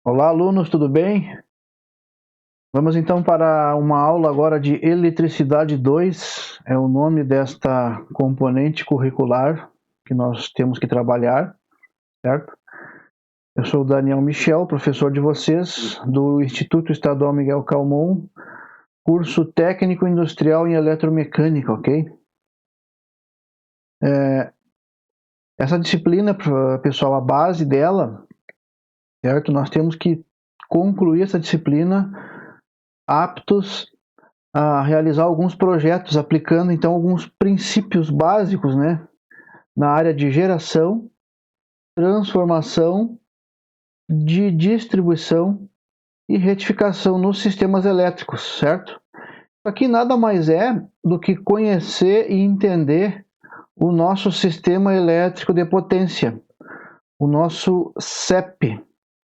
Olá, alunos, tudo bem? Vamos então para uma aula agora de Eletricidade 2, é o nome desta componente curricular que nós temos que trabalhar, certo? Eu sou o Daniel Michel, professor de vocês, do Instituto Estadual Miguel Calmon, curso técnico industrial em eletromecânica, ok? Essa disciplina, pessoal, a base dela, certo? Nós temos que concluir essa disciplina aptos a realizar alguns projetos, aplicando então alguns princípios básicos, né, na área de geração, transformação, de distribuição e retificação nos sistemas elétricos, certo? Aqui nada mais é do que conhecer e entender o nosso sistema elétrico de potência, o nosso CEP,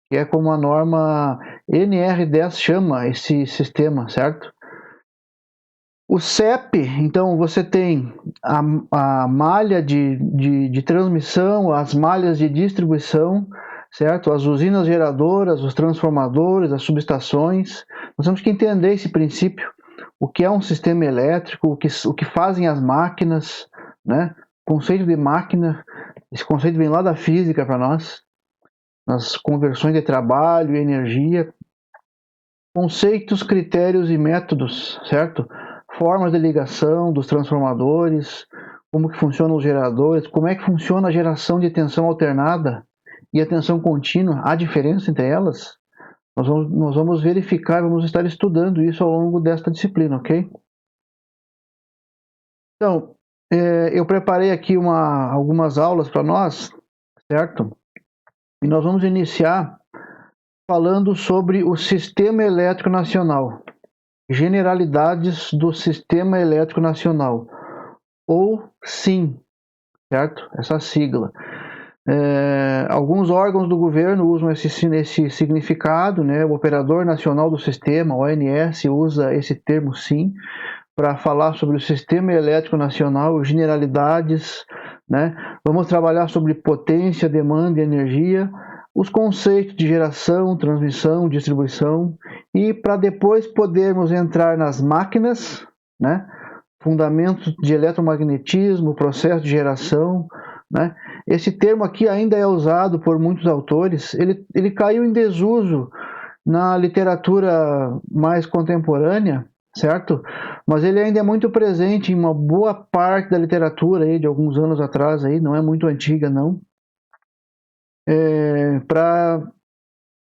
que é como a norma NR10 chama esse sistema, certo? O CEP, então você tem a malha de transmissão, as malhas de distribuição, certo? As usinas geradoras, os transformadores, as subestações. Nós temos que entender esse princípio, o que é um sistema elétrico, o que fazem as máquinas, né? O conceito de máquina, esse conceito vem lá da física para nós, nas conversões de trabalho e energia. Conceitos, critérios e métodos, certo? Formas de ligação dos transformadores, como que funcionam os geradores, como é que funciona a geração de tensão alternada e a tensão contínua, há diferença entre elas? Nós vamos verificar, vamos estar estudando isso ao longo desta disciplina, ok? Então, eu preparei aqui algumas aulas para nós, certo? E nós vamos iniciar falando sobre o Sistema Elétrico Nacional. Generalidades do Sistema Elétrico Nacional, ou SIM, certo? Essa sigla. Alguns órgãos do governo usam esse significado, né? O Operador Nacional do Sistema, ONS, usa esse termo SIM para falar sobre o Sistema Elétrico Nacional, generalidades, né? Vamos trabalhar sobre potência, demanda e energia, os conceitos de geração, transmissão, distribuição, e para depois podermos entrar nas máquinas, né? Fundamentos de eletromagnetismo, processo de geração, né? Esse termo aqui ainda é usado por muitos autores, ele caiu em desuso na literatura mais contemporânea, certo? Mas ele ainda é muito presente em uma boa parte da literatura aí, de alguns anos atrás, aí, não é muito antiga, não.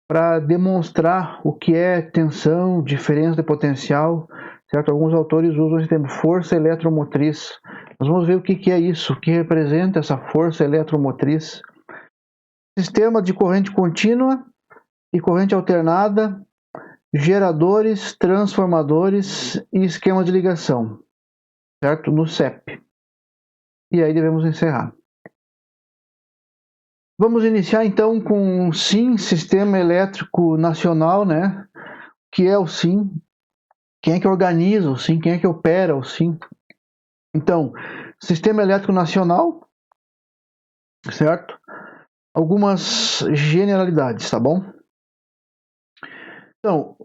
Para demonstrar o que é tensão, diferença de potencial, certo? Alguns autores usam esse termo força eletromotriz. Nós vamos ver o que é isso, o que representa essa força eletromotriz. Sistema de corrente contínua e corrente alternada, geradores, transformadores e esquemas de ligação, certo? No CEP. E aí devemos encerrar. Vamos iniciar então com o SIM, Sistema Elétrico Nacional, né? O que é o SIM? Quem é que organiza o SIM? Quem é que opera o SIM? Então, Sistema Elétrico Nacional, certo? Algumas generalidades, tá bom? Então,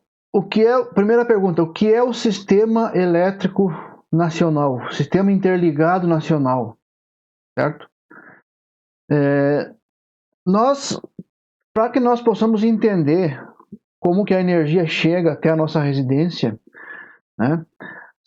primeira pergunta, o que é o Sistema Elétrico Nacional? Sistema Interligado Nacional, certo? Para que nós possamos entender como que a energia chega até a nossa residência, né?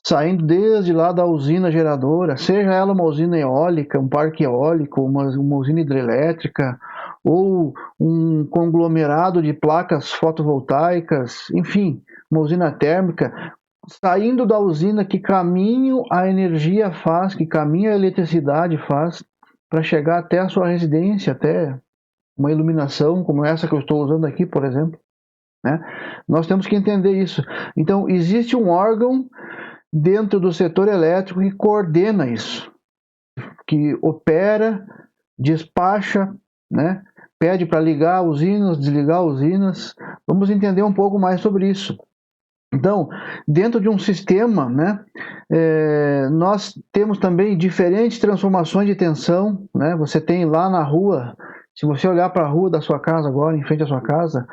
Saindo desde lá da usina geradora, seja ela uma usina eólica, um parque eólico, uma usina hidrelétrica, ou um conglomerado de placas fotovoltaicas, enfim, uma usina térmica, saindo da usina, que caminho a energia faz, que caminho a eletricidade faz para chegar até a sua residência, até uma iluminação como essa que eu estou usando aqui, por exemplo, né? Nós temos que entender isso. Então, existe um órgão dentro do setor elétrico que coordena isso, que opera, despacha, né? Pede para ligar usinas, desligar usinas. Vamos entender um pouco mais sobre isso. Então, dentro de um sistema, né, nós temos também diferentes transformações de tensão, né? Você tem lá na rua Se você olhar para a rua da sua casa agora, em frente à sua casa,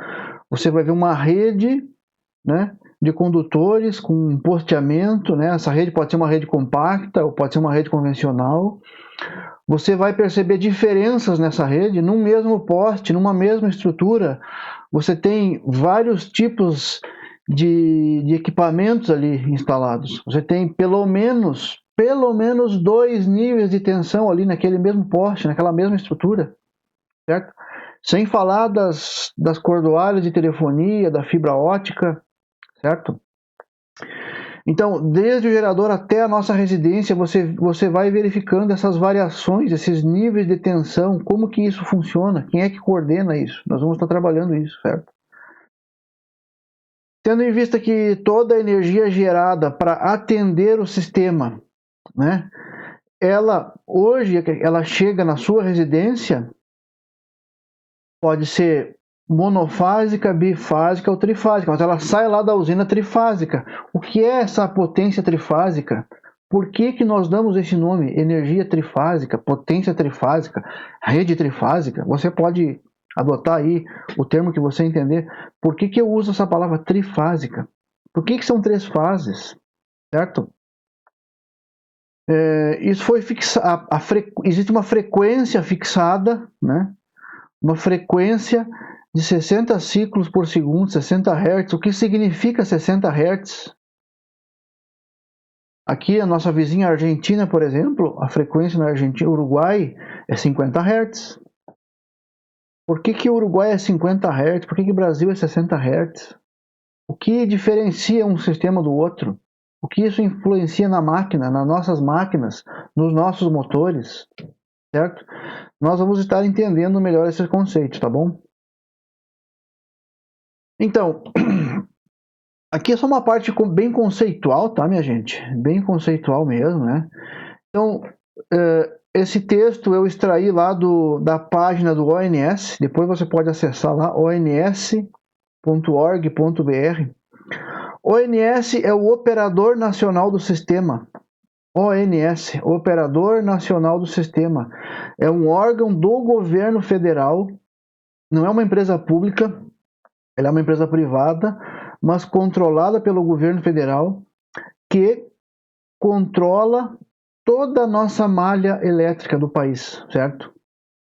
você vai ver uma rede, né, de condutores com posteamento, né? Essa rede pode ser uma rede compacta ou pode ser uma rede convencional. Você vai perceber diferenças nessa rede, num mesmo poste, numa mesma estrutura. Você tem vários tipos de equipamentos ali instalados. Você tem pelo menos 2 níveis de tensão ali naquele mesmo poste, naquela mesma estrutura, certo? Sem falar das cordoalhas de telefonia, da fibra ótica, certo? Então, desde o gerador até a nossa residência, você vai verificando essas variações, esses níveis de tensão, como que isso funciona, quem é que coordena isso. Nós vamos estar trabalhando isso, certo? Tendo em vista que toda a energia gerada para atender o sistema, né, hoje ela chega na sua residência, pode ser monofásica, bifásica ou trifásica, mas ela sai lá da usina trifásica. O que é essa potência trifásica? Por que nós damos esse nome? Energia trifásica, potência trifásica, rede trifásica. Você pode adotar aí o termo que você entender. Por que eu uso essa palavra trifásica? Por que são 3 fases? Certo? Isso foi fixado. Existe uma frequência fixada, né? Uma frequência de 60 ciclos por segundo, 60 Hz. O que significa 60 Hz? Aqui, a nossa vizinha Argentina, por exemplo, a frequência na Argentina, Uruguai, é 50 Hz. Por que o Uruguai é 50 Hz? Por que o Brasil é 60 Hz? O que diferencia um sistema do outro? O que isso influencia na máquina, nas nossas máquinas, nos nossos motores, certo? Nós vamos estar entendendo melhor esses conceitos, tá bom? Então, aqui é só uma parte bem conceitual, tá, minha gente? Bem conceitual mesmo, né? Então, esse texto eu extraí lá da página do ONS, depois você pode acessar lá, ons.org.br. ONS é o Operador Nacional do Sistema. ONS, Operador Nacional do Sistema. É um órgão do governo federal, não é uma empresa pública, ela é uma empresa privada, mas controlada pelo governo federal, que controla toda a nossa malha elétrica do país, certo?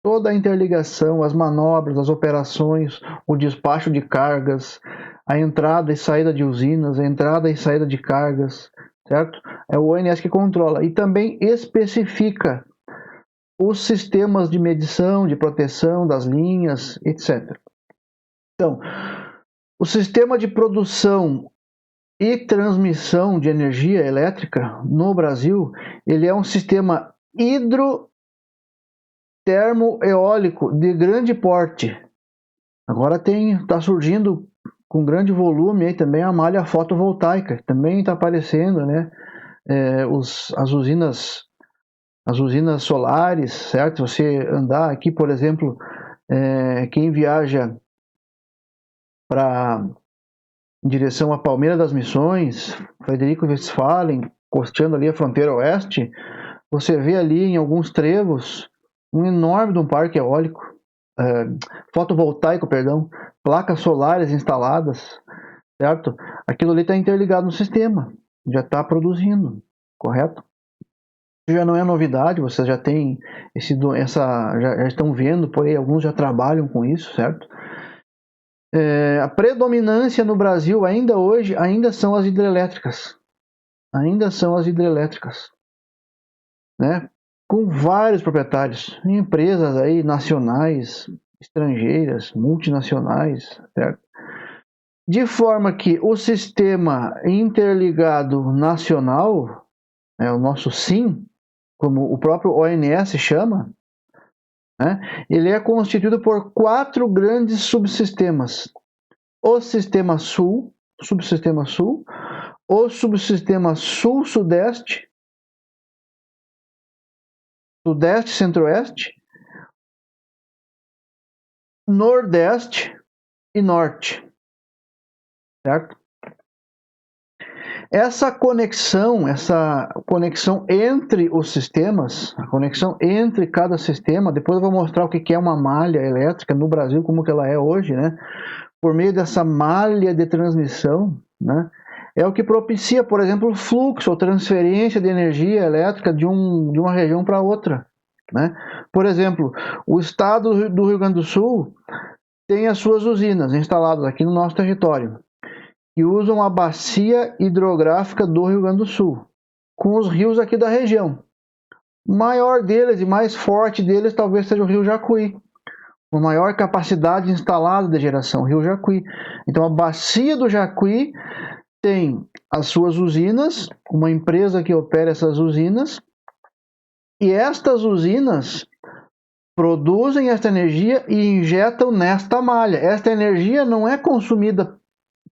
Toda a interligação, as manobras, as operações, o despacho de cargas, a entrada e saída de usinas, a entrada e saída de cargas, certo? É o ONS que controla e também especifica os sistemas de medição, de proteção das linhas, etc. Então, o sistema de produção e transmissão de energia elétrica no Brasil, ele é um sistema hidrotermoeólico de grande porte. Agora está surgindo com grande volume aí também a malha fotovoltaica, que também está aparecendo, né? As usinas solares, certo? Você andar aqui, por exemplo, quem viaja em direção a Palmeira das Missões, Frederico Westphalen, costeando ali a fronteira oeste, você vê ali em alguns trevos um enorme de um parque eólico, fotovoltaico, perdão, placas solares instaladas, certo? Aquilo ali está interligado no sistema, já está produzindo, correto? Isso já não é novidade, vocês já têm já estão vendo, por aí alguns já trabalham com isso, certo? A predominância no Brasil ainda são as hidrelétricas, né? Com vários proprietários, empresas aí nacionais, estrangeiras, multinacionais, certo? De forma que o sistema interligado nacional, o nosso SIM, como o próprio ONS chama, né, ele é constituído por 4 grandes subsistemas. O Sistema Sul, Subsistema Sul, o Subsistema Sul-Sudeste, Sudeste Centro-Oeste, Nordeste e Norte, certo? essa conexão entre os sistemas, a conexão entre cada sistema, depois eu vou mostrar o que é uma malha elétrica no Brasil, como que ela é hoje, né? Por meio dessa malha de transmissão, né? É o que propicia, por exemplo, o fluxo ou transferência de energia elétrica de uma região para outra, né? Por exemplo, o estado do Rio Grande do Sul tem as suas usinas instaladas aqui no nosso território, que usam a bacia hidrográfica do Rio Grande do Sul, com os rios aqui da região. O maior deles e mais forte deles talvez seja o Rio Jacuí, com maior capacidade instalada de geração, o Rio Jacuí. Então a bacia do Jacuí tem as suas usinas, uma empresa que opera essas usinas, e estas usinas produzem esta energia e injetam nesta malha. Esta energia não é consumida,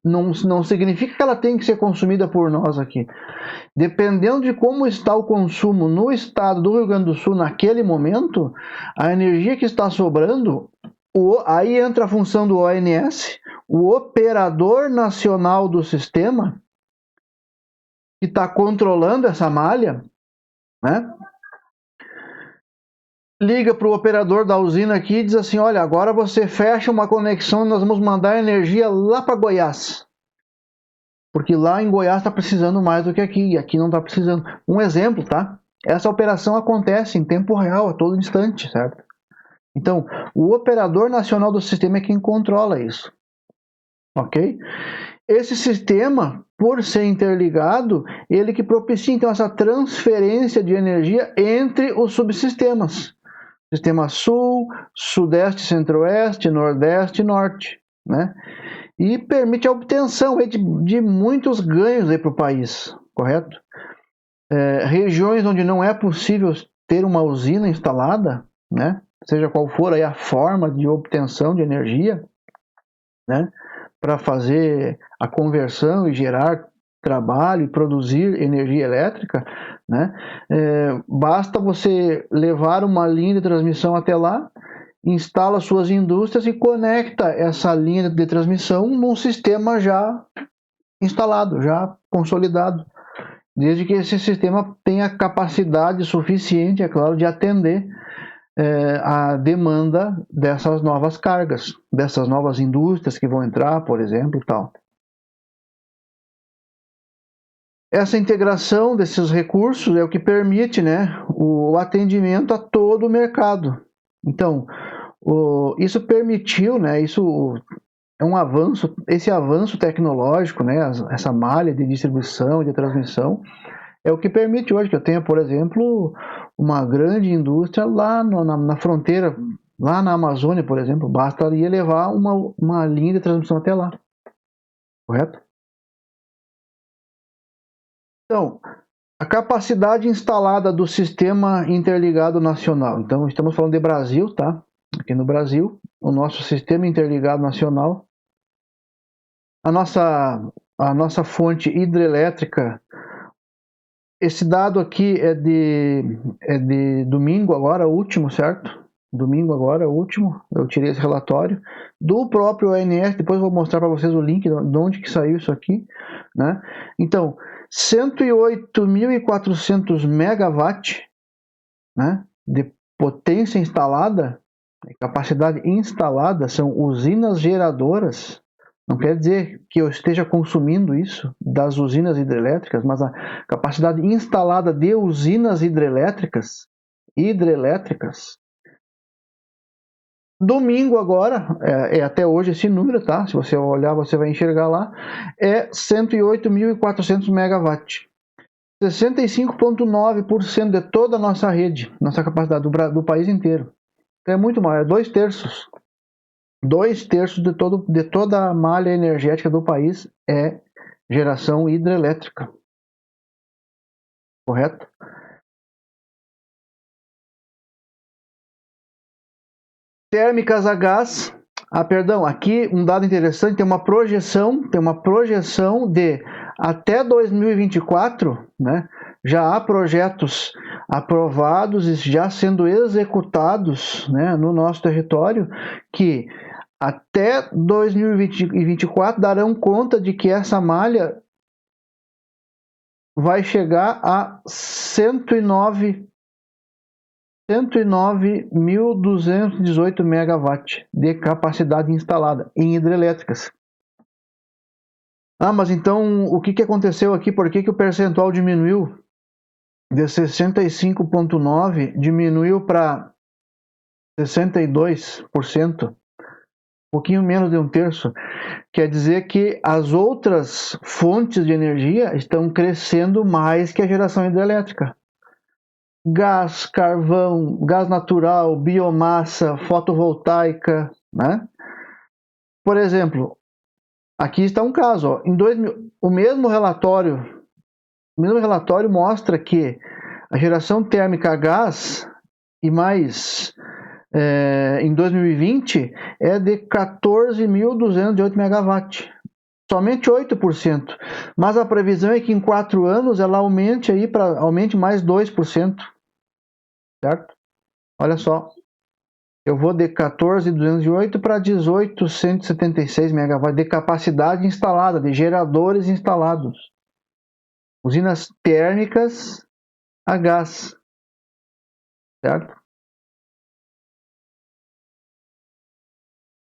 não significa que ela tem que ser consumida por nós aqui. Dependendo de como está o consumo no estado do Rio Grande do Sul naquele momento, a energia que está sobrando, aí entra a função do ONS, o Operador Nacional do Sistema, que está controlando essa malha, né? Liga para o operador da usina aqui e diz assim, olha, agora você fecha uma conexão e nós vamos mandar energia lá para Goiás. Porque lá em Goiás está precisando mais do que aqui, e aqui não está precisando. Um exemplo, tá? Essa operação acontece em tempo real, a todo instante, certo? Então, o Operador Nacional do Sistema é quem controla isso. Ok? Esse sistema, por ser interligado, ele que propicia, então, essa transferência de energia entre os subsistemas. Sistema Sul, Sudeste, Centro-Oeste, Nordeste e Norte, né? E permite a obtenção de muitos ganhos para o país, correto? Regiões onde não é possível ter uma usina instalada, né? Seja qual for aí a forma de obtenção de energia, né? Para fazer a conversão e gerar trabalho e produzir energia elétrica, né? Basta você levar uma linha de transmissão até lá, instala suas indústrias e conecta essa linha de transmissão num sistema já instalado, já consolidado, desde que esse sistema tenha capacidade suficiente, é claro, de atender a demanda dessas novas cargas, dessas novas indústrias que vão entrar, por exemplo, tal. Essa integração desses recursos é o que permite, né, o atendimento a todo o mercado. Então, isso permitiu, né, isso é um avanço, esse avanço tecnológico, né, essa malha de distribuição e de transmissão, é o que permite hoje que eu tenha, por exemplo, uma grande indústria lá na fronteira, lá na Amazônia, por exemplo, bastaria levar uma linha de transmissão até lá, correto? Então, a capacidade instalada do Sistema Interligado Nacional. Então, estamos falando de Brasil, tá? Aqui no Brasil, o nosso Sistema Interligado Nacional. A nossa fonte hidrelétrica, esse dado aqui é de domingo agora, último, certo? Domingo agora, último, eu tirei esse relatório do próprio ONS, depois eu vou mostrar para vocês o link de onde que saiu isso aqui, né? Então, 108.400 megawatts, né, de potência instalada, capacidade instalada, são usinas geradoras. Não quer dizer que eu esteja consumindo isso das usinas hidrelétricas, mas a capacidade instalada de usinas hidrelétricas, domingo agora, até hoje esse número, tá? Se você olhar, você vai enxergar lá, é 108.400 megawatts. 65,9% de toda a nossa rede, nossa capacidade do país inteiro. Então é muito maior, 2/3. 2/3 de toda a malha energética do país é geração hidrelétrica. Correto? Térmicas a gás. Perdão, aqui um dado interessante, tem uma projeção de até 2024, né? Já há projetos aprovados e já sendo executados, né, no nosso território, que até 2024 darão conta de que essa malha vai chegar a 109.218 megawatts de capacidade instalada em hidrelétricas. Mas então o que aconteceu aqui? Por que o percentual diminuiu? De 65,9% diminuiu para 62%, um pouquinho menos de um terço. Quer dizer que as outras fontes de energia estão crescendo mais que a geração hidrelétrica. Gás, carvão, gás natural, biomassa, fotovoltaica, né? Por exemplo, aqui está um caso, ó, em 2000, o mesmo relatório mostra que a geração térmica a gás e mais em 2020 é de 14.208 megawatts, somente 8%, mas a previsão é que em 4 anos ela aumente mais 2%, certo? Olha só, eu vou de 14.208 para 18.176 megawatts de capacidade instalada, de geradores instalados. Usinas térmicas a gás, certo?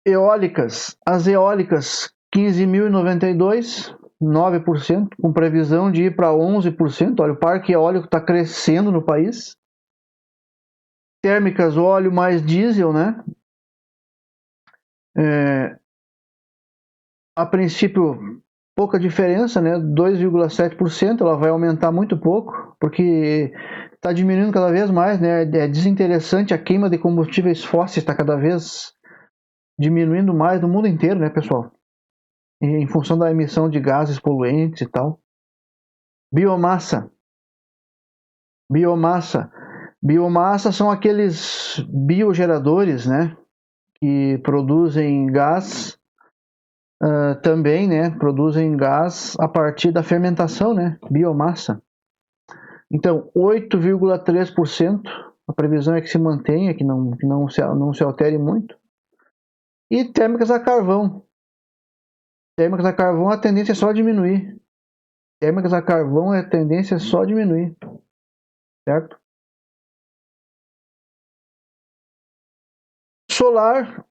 Eólicas, as eólicas 15.092, 9%, com previsão de ir para 11%. Olha, o parque eólico está crescendo no país. Térmicas, óleo mais diesel, né? A princípio, pouca diferença, né? 2,7%, ela vai aumentar muito pouco, porque está diminuindo cada vez mais, né? É desinteressante, a queima de combustíveis fósseis está cada vez diminuindo mais no mundo inteiro, né, pessoal? Em função da emissão de gases poluentes e tal. Biomassa. Biomassa são aqueles biogeradores, né, que produzem gás também, né, produzem gás a partir da fermentação, né, biomassa. Então, 8,3%, a previsão é que se mantenha, que não se altere muito. E térmicas a carvão. Térmicas a carvão, a tendência é só diminuir. Certo? Solar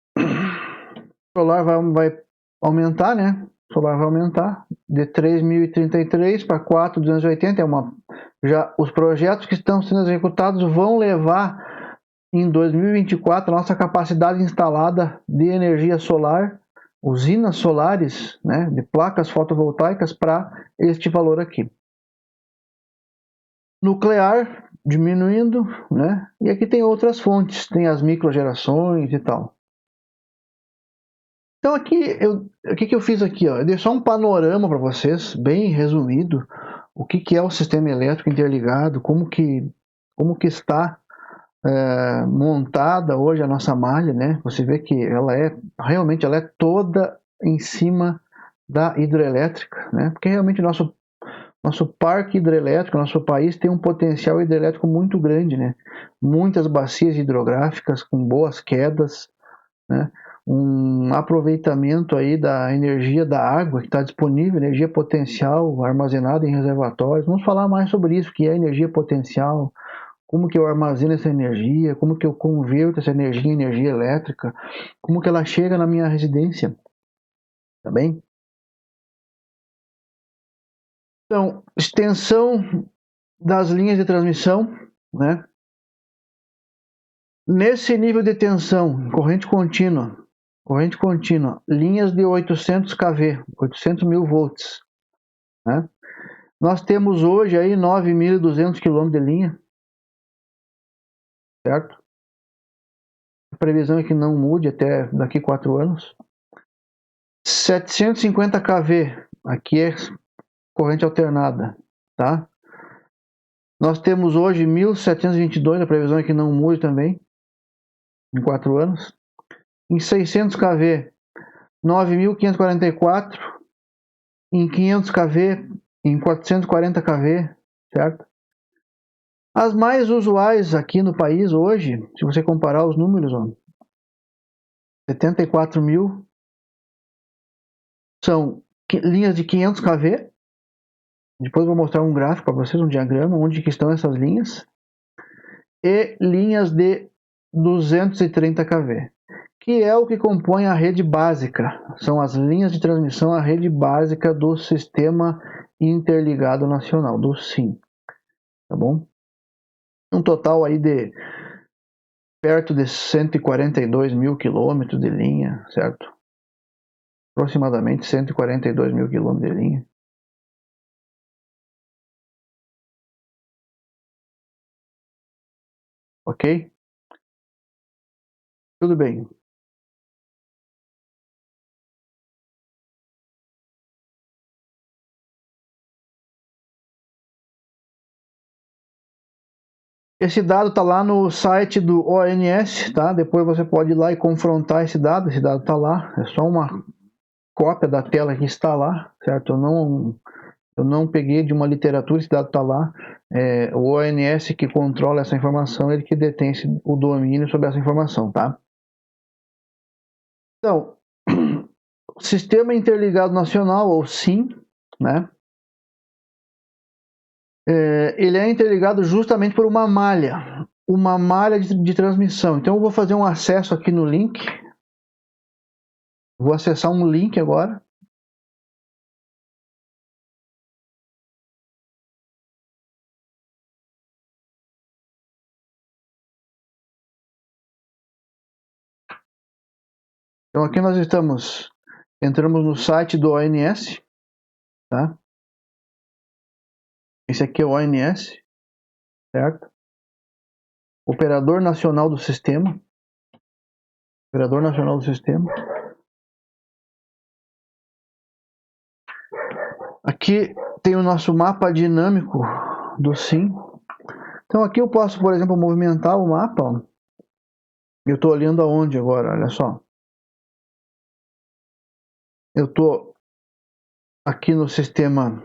vai aumentar, né? Solar vai aumentar de 3.033 para 4.280. Já os projetos que estão sendo executados vão levar em 2024 a nossa capacidade instalada de energia solar, usinas solares, né, de placas fotovoltaicas, para este valor aqui. Nuclear diminuindo, né? E aqui tem outras fontes, tem as microgerações e tal. Então aqui, o que eu fiz aqui? Ó? Eu dei só um panorama para vocês, bem resumido, o que é o sistema elétrico interligado, como que está montada hoje a nossa malha, né? Você vê que ela é toda em cima da hidrelétrica, né? Porque realmente o nosso parque hidrelétrico, nosso país tem um potencial hidrelétrico muito grande, né? Muitas bacias hidrográficas com boas quedas, né? Um aproveitamento aí da energia da água que está disponível, energia potencial armazenada em reservatórios. Vamos falar mais sobre isso, que é energia potencial, como que eu armazeno essa energia, como que eu converto essa energia em energia elétrica, como que ela chega na minha residência, tá bem? Então, extensão das linhas de transmissão, né? Nesse nível de tensão, corrente contínua, linhas de 800 kV, 800 mil volts, né? Nós temos hoje aí 9.200 km de linha, certo? A previsão é que não mude até daqui 4 anos. 750 kV, aqui é corrente alternada, tá? Nós temos hoje 1.722, a previsão é que não mude também em 4 anos. Em 600 kV, 9.544. Em 500 kV, em 440 kV, certo? As mais usuais aqui no país hoje, se você comparar os números, ó, 74 mil são linhas de 500 kV, Depois eu vou mostrar um gráfico para vocês, um diagrama, onde que estão essas linhas. E linhas de 230 kV, que é o que compõe a rede básica. São as linhas de transmissão, a rede básica do Sistema Interligado Nacional, do SIM. Tá bom? Um total aí de perto de 142 mil quilômetros de linha, certo? Aproximadamente 142 mil quilômetros de linha. Ok? Tudo bem. Esse dado está lá no site do ONS, tá? Depois você pode ir lá e confrontar esse dado está lá. É só uma cópia da tela que está lá, certo? Eu não peguei de uma literatura, esse dado está lá. O ONS que controla essa informação, ele que detém o domínio sobre essa informação, tá? Então, o Sistema Interligado Nacional, ou SIM, né? Ele é interligado justamente por uma malha de transmissão. Então eu vou fazer um acesso aqui no link. Vou acessar um link agora. Então aqui nós entramos no site do ONS, tá? Esse aqui é o ONS, certo? Operador Nacional do Sistema. Operador Nacional do Sistema. Aqui tem o nosso mapa dinâmico do SIM. Então aqui eu posso, por exemplo, movimentar o mapa. Ó. Eu estou olhando aonde agora, olha só. Eu estou aqui no sistema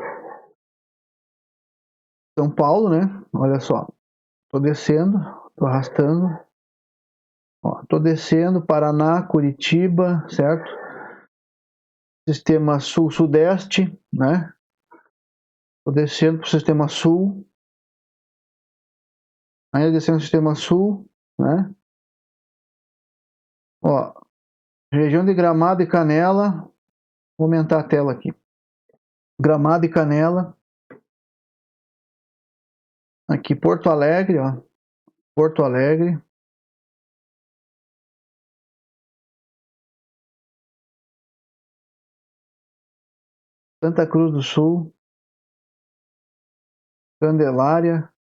São Paulo, né? Olha só. Estou descendo, estou arrastando. Estou descendo, Paraná, Curitiba, certo? Sistema Sul-Sudeste, né? Estou descendo para o Sistema Sul. Ainda descendo o Sistema Sul, né? Ó, região de Gramado e Canela. Vou aumentar a tela aqui. Gramado e Canela. Aqui Porto Alegre, ó. Porto Alegre. Santa Cruz do Sul. Candelária.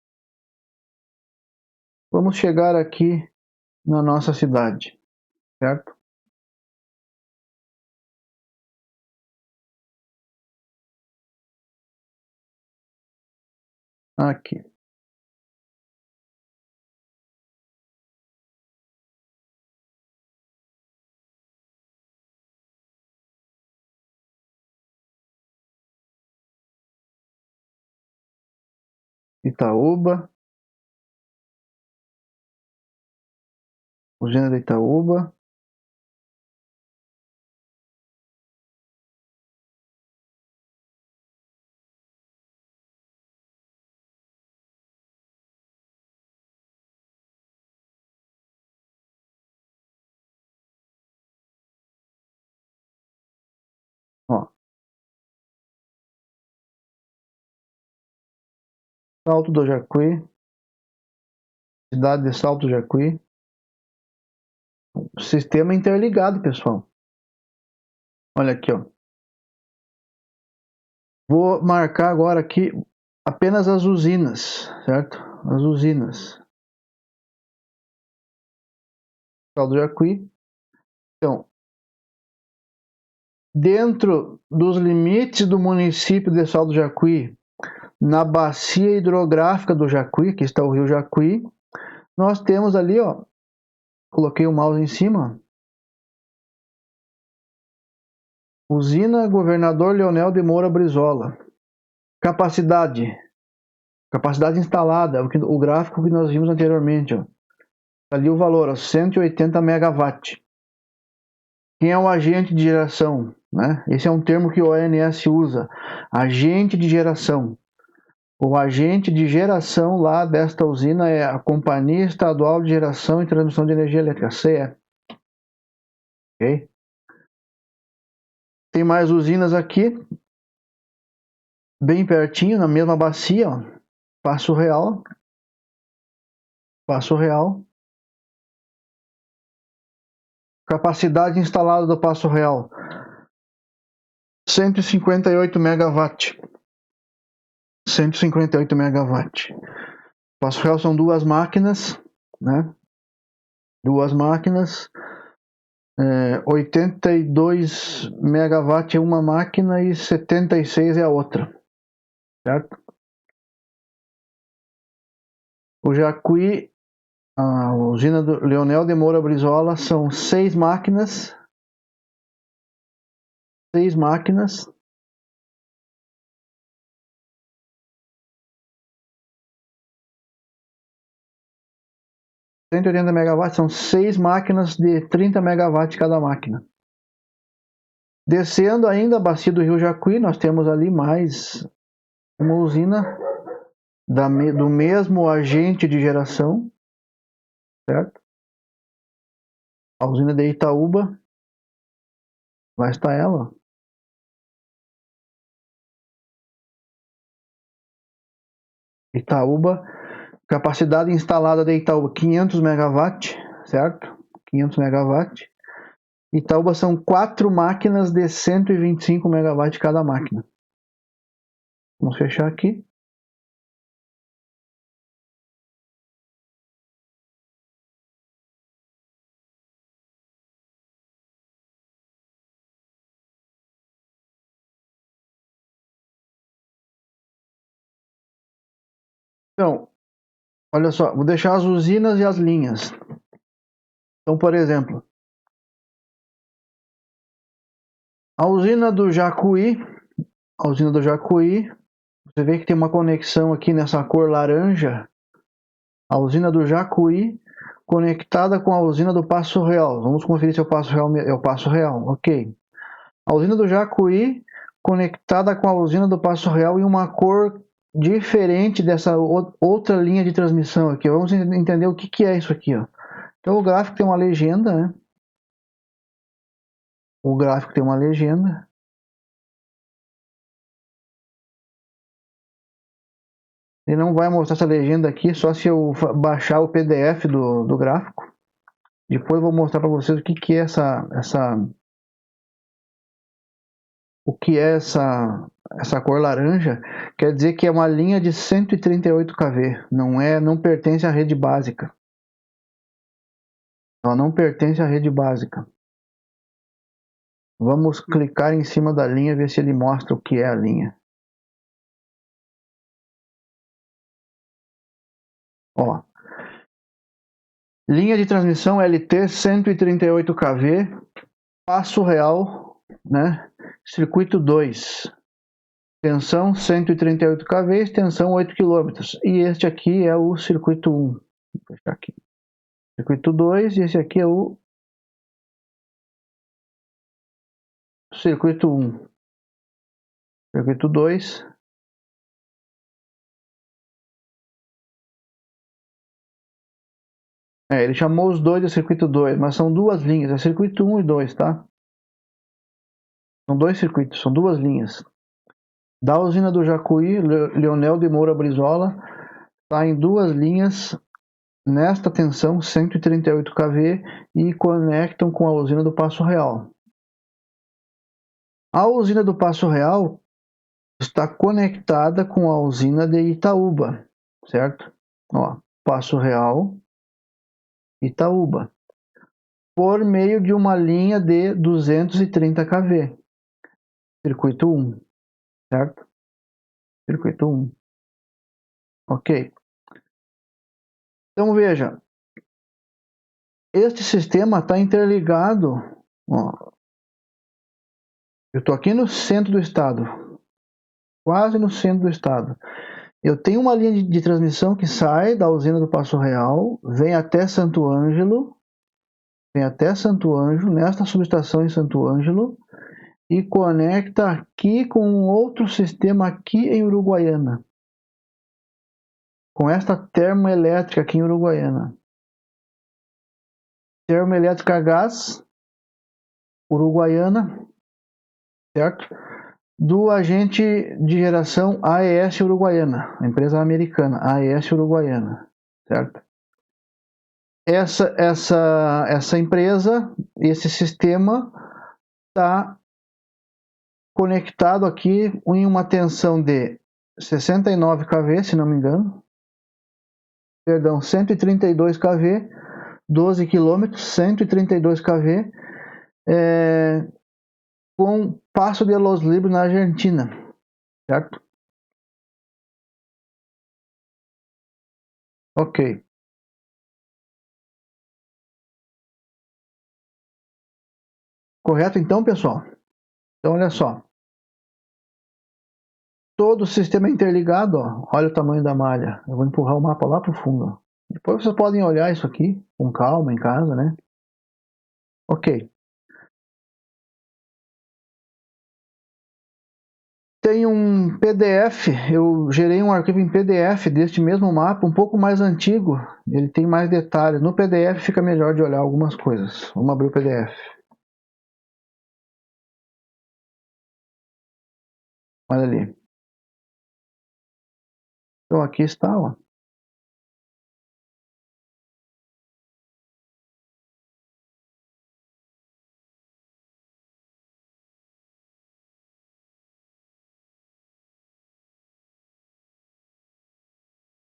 Vamos chegar aqui na nossa cidade, certo? Aqui. Itaúba. Usina de Itaúba. Ó. Salto do Jacuí. Cidade de Salto do Jacuí. Sistema interligado, pessoal. Olha aqui, ó. Vou marcar agora aqui apenas as usinas, certo? As usinas. Salto do Jacuí. Então, dentro dos limites do município de Salto do Jacuí, na bacia hidrográfica do Jacuí, que está o rio Jacuí, nós temos ali, ó, coloquei o mouse em cima, usina Governador Leonel de Moura Brizola. Capacidade instalada, o gráfico que nós vimos anteriormente, ó. Ali o valor, ó, 180 megawatt. Quem é o agente de geração? Né? Esse é um termo que o ONS usa, agente de geração. O agente de geração lá desta usina é a Companhia Estadual de Geração e Transmissão de Energia Elétrica, CE. Ok? Tem mais usinas aqui, bem pertinho, na mesma bacia, ó. Passo Real. Passo Real. Capacidade instalada do Passo Real: 158 megawatt. 158 megawatt. Passo Real são duas máquinas, né? Duas máquinas. 82 megawatt é uma máquina e 76 é a outra, certo? O Jacuí, a usina do Leonel de Moura Brizola, são 6 máquinas. 6 máquinas. ...180 megawatts, são 6 máquinas de 30 megawatts cada máquina. Descendo ainda a bacia do Rio Jacuí, nós temos ali mais uma usina do mesmo agente de geração, certo? A usina de Itaúba, lá está ela. Itaúba, capacidade instalada de Itaúba 500 megawatt, certo? 500 megawatt. Itaúba são 4 máquinas de 125 megawatt cada máquina. Vamos fechar aqui. Então, olha só, vou deixar as usinas e as linhas. Então, por exemplo, a usina do Jacuí, você vê que tem uma conexão aqui nessa cor laranja. A usina do Jacuí conectada com a usina do Passo Real. Vamos conferir se é o Passo Real. É o Passo Real, ok. A usina do Jacuí conectada com a usina do Passo Real em uma cor diferente dessa outra linha de transmissão aqui. Vamos entender o que é isso aqui, ó. Então o gráfico tem uma legenda, né? O gráfico tem uma legenda. Ele não vai mostrar essa legenda aqui, só se eu baixar o PDF do gráfico. Depois eu vou mostrar para vocês o que é essa cor laranja. Quer dizer que é uma linha de 138 kV, não pertence à rede básica. Ela não pertence à rede básica. Vamos clicar em cima da linha e ver se ele mostra o que é a linha. Ó. Linha de transmissão LT 138 kV, Passo Real, né? Circuito 2. Tensão 138 kV, extensão 8 km. E este aqui é o circuito 1. Vou fechar aqui. Circuito 2 e esse aqui é o circuito 1. Circuito 2. Ele chamou os dois de circuito 2, mas são duas linhas. É circuito 1 e 2, tá? São dois circuitos, são duas linhas. Da usina do Jacuí, Leonel de Moura Brizola, está em duas linhas nesta tensão 138 kV e conectam com a usina do Passo Real. A usina do Passo Real está conectada com a usina de Itaúba, certo? Ó, Passo Real, Itaúba, por meio de uma linha de 230 kV, circuito 1, certo? Circuito 1. Ok. Então veja, este sistema está interligado. Ó, eu estou aqui no centro do estado, quase no centro do estado. Eu tenho uma linha de transmissão que sai da usina do Passo Real, vem até Santo Ângelo, nesta subestação em Santo Ângelo, e conecta aqui com um outro sistema aqui em Uruguaiana. com esta termoelétrica aqui em Uruguaiana. Termoelétrica a gás, Uruguaiana, certo? Do agente de geração AES Uruguaiana, empresa americana, AES Uruguaiana, certo? Essa empresa, esse sistema está conectado aqui em uma tensão de 69 kV, se não me engano, perdão, 132 kV, 12 km, 132 kV, com Paso de los Libres na Argentina, certo? Ok. Correto então, pessoal? Então, olha só. Todo o sistema é interligado, ó. Olha o tamanho da malha. Eu vou empurrar o mapa lá para o fundo. Depois vocês podem olhar isso aqui com calma em casa, né? Ok. Tem um PDF, eu gerei um arquivo em PDF deste mesmo mapa, um pouco mais antigo. Ele tem mais detalhes. No PDF fica melhor de olhar algumas coisas. Vamos abrir o PDF. Olha ali. Então aqui está, ó.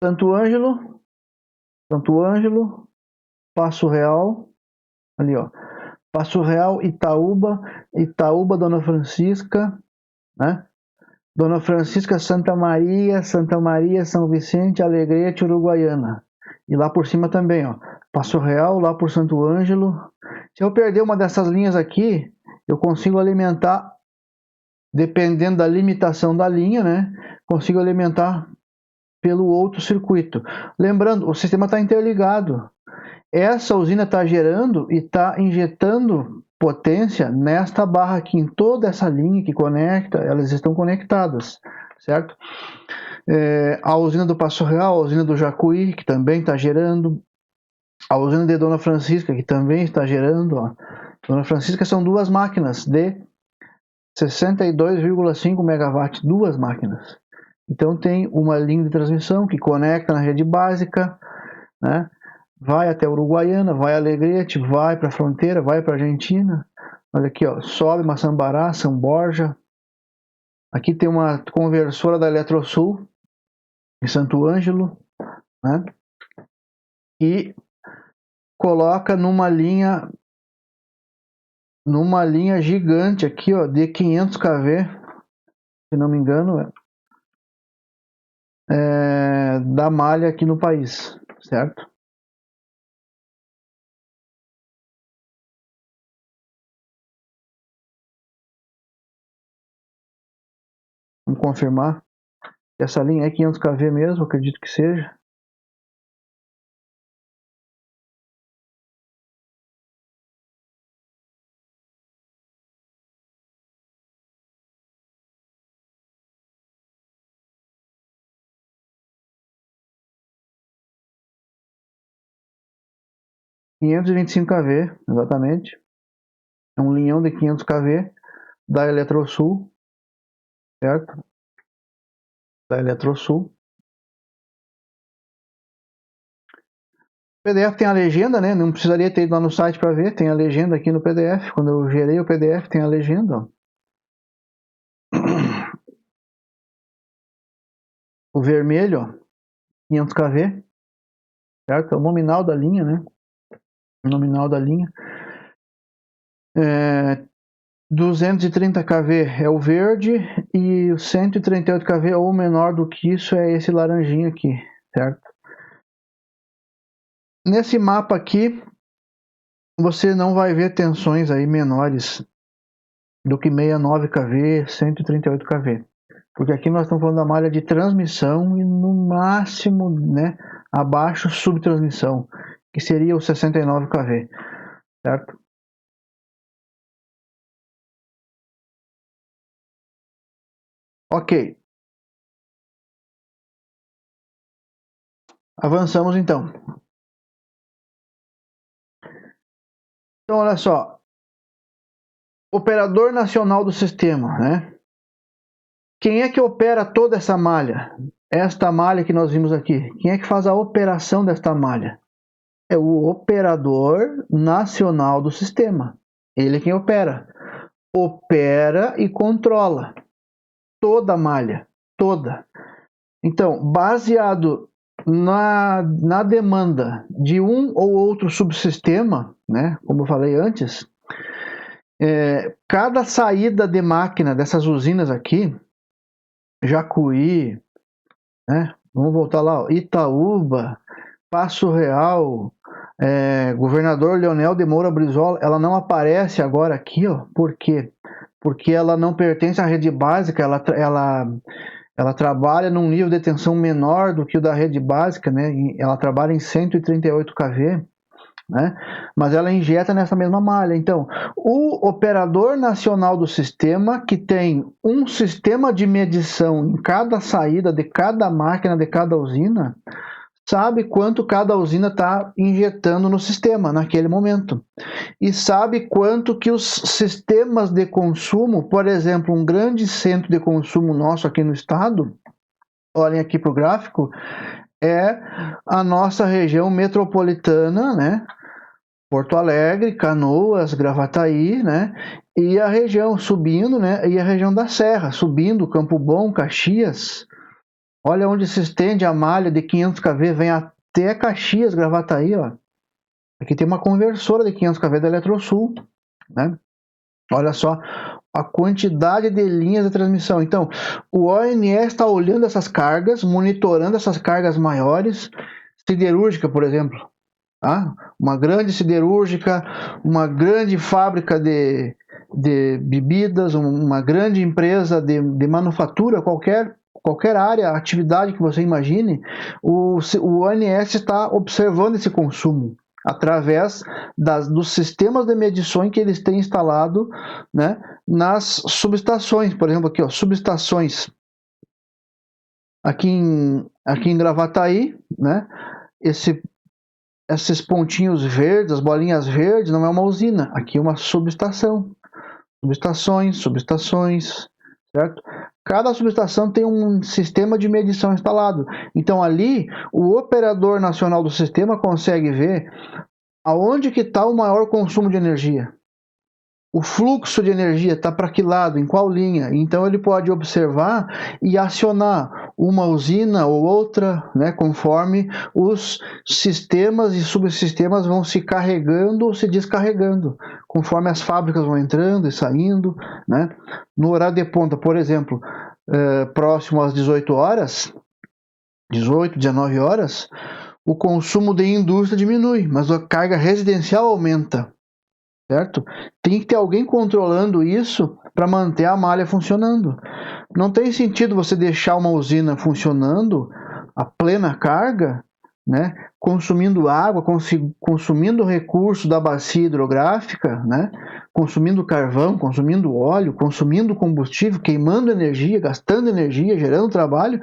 Santo Ângelo, Santo Ângelo, Passo Real, ali ó, Passo Real, Itaúba, Itaúba, Dona Francisca, né? Dona Francisca, Santa Maria, São Vicente, Alegrete, Uruguaiana. E lá por cima também, ó, Passo Real, lá por Santo Ângelo. Se eu perder uma dessas linhas aqui, eu consigo alimentar, dependendo da limitação da linha, né? Consigo alimentar pelo outro circuito. Lembrando, o sistema está interligado. Essa usina está gerando e está injetando potência nesta barra aqui, em toda essa linha que conecta, elas estão conectadas, certo? A usina do Passo Real, a usina do Jacuí, que também está gerando, a usina de Dona Francisca, que também está gerando, ó. Dona Francisca são duas máquinas de 62,5 megawatts, duas máquinas. Então tem uma linha de transmissão que conecta na rede básica, né? Vai até Uruguaiana, vai a Alegrete, vai para a fronteira, vai para a Argentina. Olha aqui, ó, sobe Maçambará, São Borja. Aqui tem uma conversora da Eletrosul, em Santo Ângelo, né? E coloca numa linha gigante aqui, ó, de 500 kV, se não me engano, da malha aqui no país, certo? Vamos confirmar. Essa linha é 500 kV mesmo, acredito que seja. Quinhentos e vinte e cinco kV, exatamente. É um linhão de 500 kV da Eletrosul, certo? Da Eletrosul. O PDF tem a legenda, né? Não precisaria ter ido lá no site para ver, tem a legenda aqui no PDF. Quando eu gerei o PDF, tem a legenda, ó. O vermelho, ó, 500 kV, certo? É o nominal da linha, né? O nominal da linha. 230 kV é o verde e o 138 kV ou menor do que isso é esse laranjinho aqui, certo? Nesse mapa aqui, você não vai ver tensões aí menores do que 69 kV, 138 kV. Porque aqui nós estamos falando da malha de transmissão e no máximo, né, abaixo subtransmissão, que seria o 69 kV, certo? Ok. Avançamos então. Então, olha só. Operador nacional do sistema, né? Quem é que opera toda essa malha? Esta malha que nós vimos aqui. Quem é que faz a operação desta malha? É o operador nacional do sistema. Ele é quem opera. Opera e controla toda a malha. Toda. Então, baseado na demanda de um ou outro subsistema, né, como eu falei antes, cada saída de máquina dessas usinas aqui, Jacuí, né, vamos voltar lá, ó, Itaúba, Passo Real, Governador Leonel de Moura Brizola, ela não aparece agora aqui, ó, por quê? Porque ela não pertence à rede básica, ela trabalha num nível de tensão menor do que o da rede básica, né? Ela trabalha em 138 kV, né? Mas ela injeta nessa mesma malha. Então, o operador nacional do sistema, que tem um sistema de medição em cada saída de cada máquina, de cada usina, sabe quanto cada usina está injetando no sistema naquele momento. E sabe quanto que os sistemas de consumo, por exemplo, um grande centro de consumo nosso aqui no estado, olhem aqui para o gráfico, é a nossa região metropolitana, né? Porto Alegre, Canoas, Gravataí, né? E a região subindo, né? E a região da Serra, subindo, Campo Bom, Caxias. Olha onde se estende a malha de 500 kV, vem até Caxias, Gravataí, ó. Aqui tem uma conversora de 500 kV da Eletrosul, né? Olha só a quantidade de linhas de transmissão. Então, o ONS está olhando essas cargas, monitorando essas cargas maiores, siderúrgica, por exemplo. Tá? Uma grande siderúrgica, uma grande fábrica de bebidas, uma grande empresa de manufatura, qualquer área, atividade que você imagine, o ONS está observando esse consumo através dos sistemas de medições que eles têm instalado, né, nas subestações. Por exemplo, aqui, ó, subestações aqui em Gravataí, né, esses pontinhos verdes, as bolinhas verdes, não é uma usina, aqui é uma subestação. Subestações, certo? Cada subestação tem um sistema de medição instalado. Então ali, o operador nacional do sistema consegue ver aonde que está o maior consumo de energia. O fluxo de energia está para que lado, em qual linha. Então ele pode observar e acionar uma usina ou outra, né, conforme os sistemas e subsistemas vão se carregando ou se descarregando, conforme as fábricas vão entrando e saindo, né? No horário de ponta, por exemplo, próximo às 18 horas, 18, 19 horas, o consumo de indústria diminui, mas a carga residencial aumenta. Certo? Tem que ter alguém controlando isso para manter a malha funcionando. Não tem sentido você deixar uma usina funcionando a plena carga, né, consumindo água, consumindo recursos da bacia hidrográfica, né, consumindo carvão, consumindo óleo, consumindo combustível, queimando energia, gastando energia, gerando trabalho,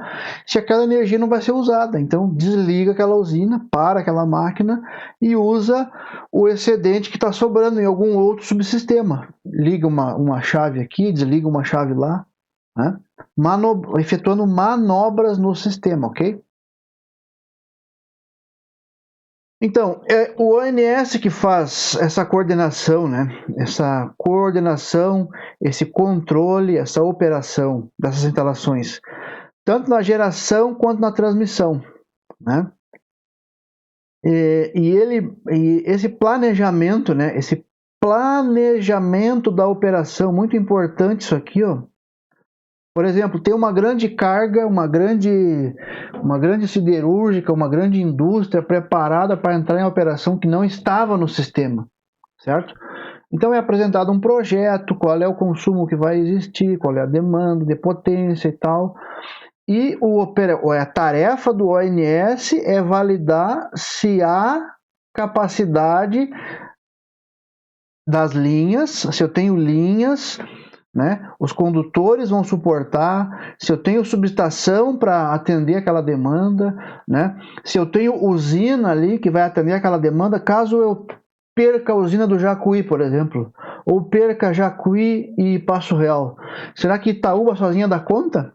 se aquela energia não vai ser usada. Então desliga aquela usina, para aquela máquina e usa o excedente que está sobrando em algum outro subsistema. Liga uma chave aqui, desliga uma chave lá, né, efetuando manobras no sistema, ok? Então, é o ONS que faz essa coordenação, né? Essa coordenação, esse controle, essa operação dessas instalações, tanto na geração quanto na transmissão, né? E esse planejamento, né? Esse planejamento da operação, muito importante isso aqui, ó. Por exemplo, tem uma grande carga, uma grande siderúrgica, uma grande indústria preparada para entrar em operação que não estava no sistema, certo? Então é apresentado um projeto, qual é o consumo que vai existir, qual é a demanda de potência e tal. E a tarefa do ONS é validar se há capacidade das linhas, se eu tenho linhas né? Os condutores vão suportar, se eu tenho subestação para atender aquela demanda, né? Se eu tenho usina ali que vai atender aquela demanda, caso eu perca a usina do Jacuí, por exemplo, ou perca Jacuí e Passo Real, será que Itaúba sozinha dá conta?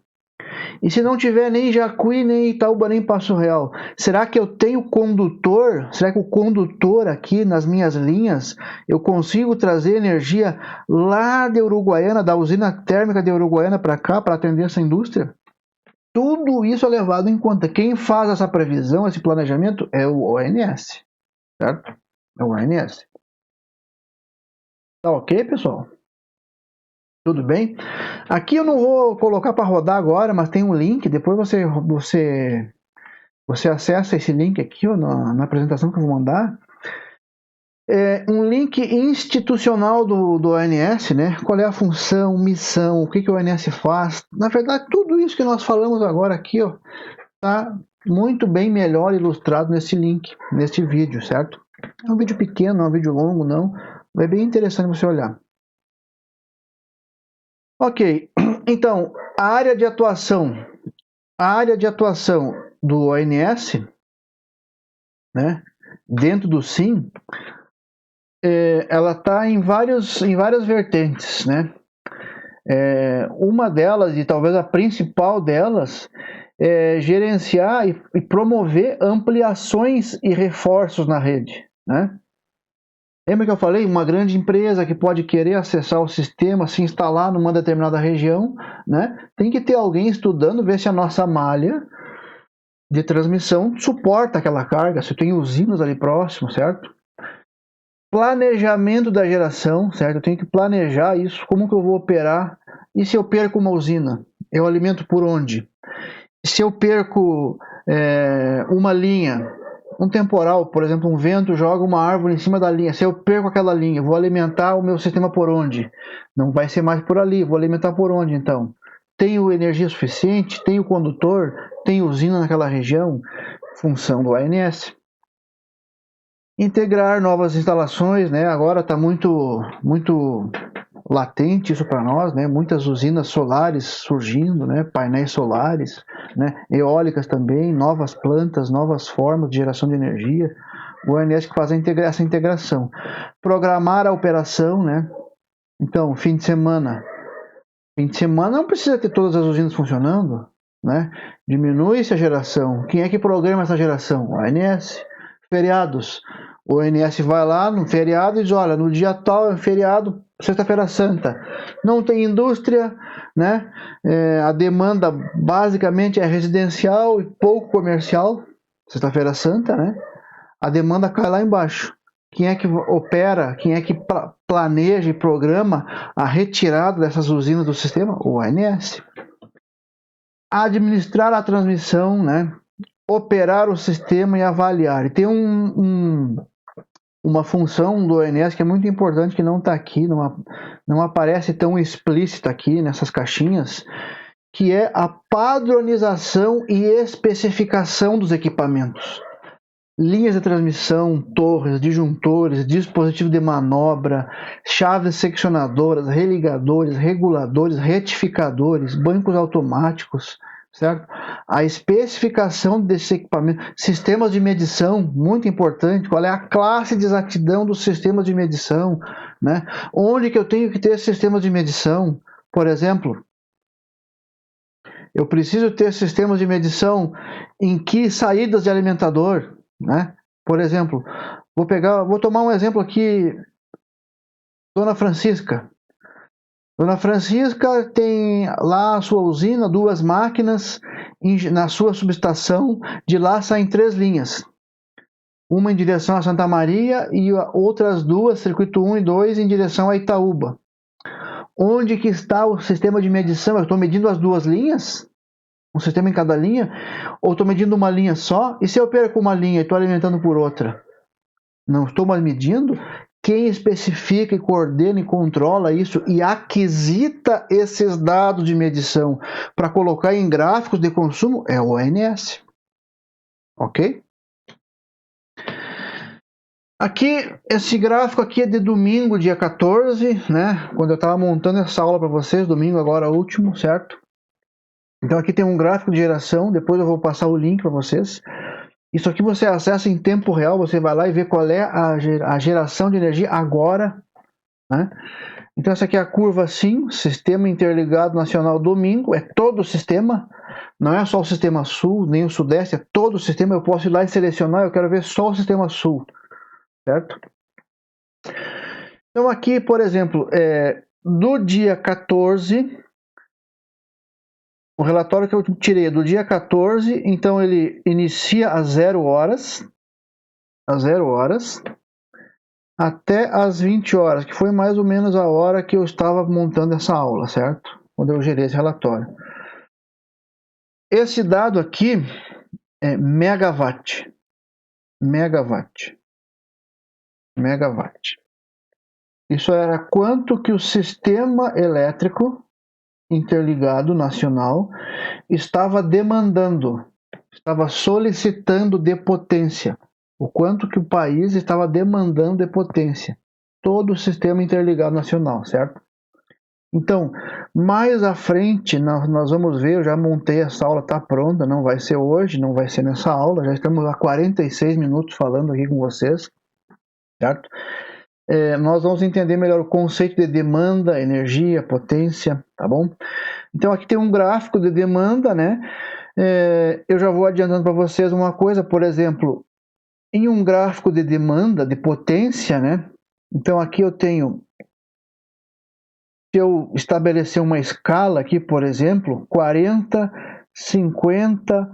E se não tiver nem Jacuí, nem Itaúba, nem Passo Real, será que eu tenho condutor? Será que o condutor aqui nas minhas linhas, eu consigo trazer energia lá de Uruguaiana, da usina térmica de Uruguaiana para cá, para atender essa indústria? Tudo isso é levado em conta. Quem faz essa previsão, esse planejamento, é o ONS, certo? É o ONS. Tá ok, pessoal? Tudo bem? Aqui eu não vou colocar para rodar agora, mas tem um link, depois você acessa esse link aqui ó, na apresentação que eu vou mandar. É um link institucional do ONS, né? Qual é a função, missão, o que o ONS faz. Na verdade, tudo isso que nós falamos agora aqui está muito bem melhor ilustrado nesse link, nesse vídeo, certo? É um vídeo pequeno, não é um vídeo longo, não. É bem interessante você olhar. Ok, então, a área de atuação do ONS, né, dentro do SIM, ela está em várias vertentes, né? Uma delas, e talvez a principal delas, é gerenciar e promover ampliações e reforços na rede, né? Lembra que eu falei? Uma grande empresa que pode querer acessar o sistema, se instalar numa determinada região, né? Tem que ter alguém estudando, ver se a nossa malha de transmissão suporta aquela carga, se tem usinas ali próximo, certo? Planejamento da geração, certo? Eu tenho que planejar isso, como que eu vou operar. E se eu perco uma usina? Eu alimento por onde? Se eu perco uma linha, um temporal, por exemplo, um vento joga uma árvore em cima da linha. Se eu perco aquela linha, vou alimentar o meu sistema por onde? Não vai ser mais por ali, vou alimentar por onde então? Tenho energia suficiente? Tenho condutor? Tenho usina naquela região? Função do ANS. Integrar novas instalações, né? Agora está muito latente isso para nós, né? Muitas usinas solares surgindo, né? Painéis solares, né? Eólicas também, novas plantas, novas formas de geração de energia. O ONS que faz essa integração. Programar a operação, né? Então, fim de semana não precisa ter todas as usinas funcionando, né? Diminui-se a geração. Quem é que programa essa geração? O ONS. Feriados. O ONS vai lá no feriado e diz, olha, no dia tal é feriado, sexta-feira santa. Não tem indústria, né? A demanda basicamente é residencial e pouco comercial, sexta-feira santa, né? A demanda cai lá embaixo. Quem é que opera, quem é que planeja e programa a retirada dessas usinas do sistema? O ONS. Administrar a transmissão, né? Operar o sistema e avaliar. E tem uma função do ONS que é muito importante, que não está aqui, não aparece tão explícita aqui nessas caixinhas, que é a padronização e especificação dos equipamentos. Linhas de transmissão, torres, disjuntores, dispositivo de manobra, chaves seccionadoras, religadores, reguladores, retificadores, bancos automáticos, certo? A especificação desse equipamento, sistemas de medição, muito importante, qual é a classe de exatidão dos sistemas de medição, né? Onde que eu tenho que ter sistemas de medição? Por exemplo, eu preciso ter sistemas de medição em que saídas de alimentador, né? Por exemplo, vou tomar um exemplo aqui, Dona Francisca. Dona Francisca tem lá a sua usina, 2 máquinas, na sua subestação, de lá saem 3 linhas. Uma em direção a Santa Maria e outras 2, circuito 1 e 2, em direção a Itaúba. Onde que está o sistema de medição? Eu estou medindo as 2 linhas? Um sistema em cada linha? Ou estou medindo uma linha só? E se eu perco uma linha e estou alimentando por outra? Não estou mais medindo? Quem especifica e coordena e controla isso e aquisita esses dados de medição para colocar em gráficos de consumo é o ONS. Ok? Aqui, esse gráfico aqui é de domingo, dia 14, né? Quando eu estava montando essa aula para vocês, domingo agora último, certo? Então aqui tem um gráfico de geração, depois eu vou passar o link para vocês. Isso aqui você acessa em tempo real, você vai lá e vê qual é a geração de energia agora, né? Então essa aqui é a curva SIM, Sistema Interligado Nacional domingo, é todo o sistema, não é só o sistema sul, nem o sudeste, é todo o sistema. Eu posso ir lá e selecionar, eu quero ver só o sistema sul, certo? Então aqui, por exemplo, do dia 14, o relatório que eu tirei é do dia 14, então ele inicia às 0 horas, até às 20 horas, que foi mais ou menos a hora que eu estava montando essa aula, certo? Quando eu gerei esse relatório. Esse dado aqui é megawatt. Isso era quanto que o sistema elétrico interligado nacional estava demandando, estava solicitando de potência. O quanto que o país estava demandando de potência. Todo o sistema interligado nacional, certo? Então, mais à frente, nós vamos ver, eu já montei essa aula, está pronta, não vai ser hoje, não vai ser nessa aula, já estamos há 46 minutos falando aqui com vocês, certo? Nós vamos entender melhor o conceito de demanda, energia, potência, tá bom? Então aqui tem um gráfico de demanda, né? Eu já vou adiantando para vocês uma coisa, por exemplo, em um gráfico de demanda, de potência, né? Então aqui eu tenho, se eu estabelecer uma escala aqui, por exemplo, 40, 50,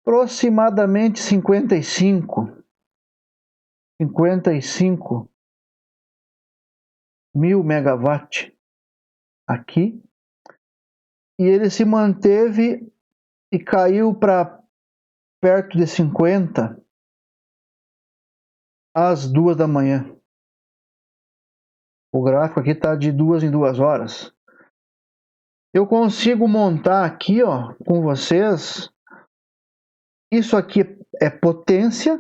aproximadamente 55 mil megawatt aqui, e ele se manteve e caiu para perto de 50 às 2 da manhã. O gráfico aqui está de 2 em 2 horas. Eu consigo montar aqui, ó, com vocês. Isso aqui é potência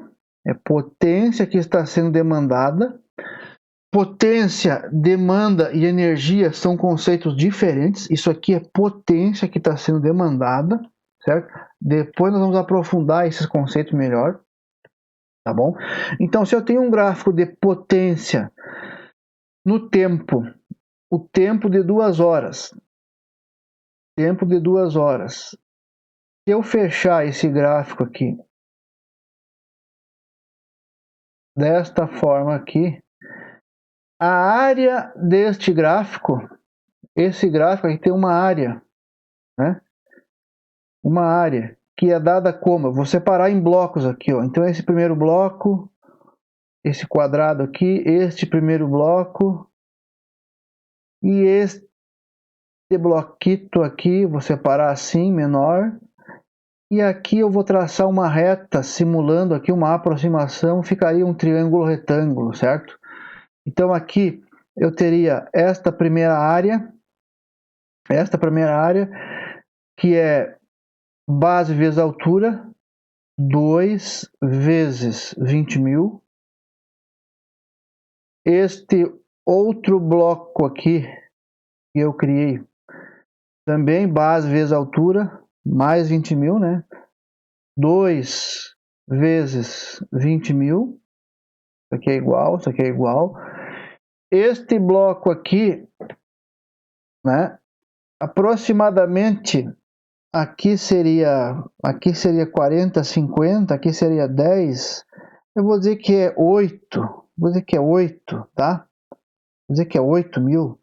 que está sendo demandada. Potência, demanda e energia são conceitos diferentes. Isso aqui é potência que está sendo demandada, certo? Depois nós vamos aprofundar esses conceitos melhor, tá bom? Então, se eu tenho um gráfico de potência no tempo, o tempo de 2 horas, se eu fechar esse gráfico aqui desta forma aqui, a área deste gráfico, esse gráfico aqui tem uma área, né? Uma área que é dada como? Eu vou separar em blocos aqui, ó. Então esse primeiro bloco, esse quadrado aqui, este primeiro bloco e este bloquito aqui, vou separar assim, menor. E aqui eu vou traçar uma reta simulando aqui uma aproximação, ficaria um triângulo retângulo, certo? Então aqui eu teria esta primeira área, que é base vezes altura, 2 vezes 20 mil. Este outro bloco aqui que eu criei, também base vezes altura, mais 20 mil, né? 2 vezes 20 mil. Isso aqui é igual, isso aqui é igual. Este bloco aqui, né? Aproximadamente aqui seria 40, 50, aqui seria 10. Eu vou dizer que é 8. Vou dizer que é 8, tá? Vou dizer que é 8 mil.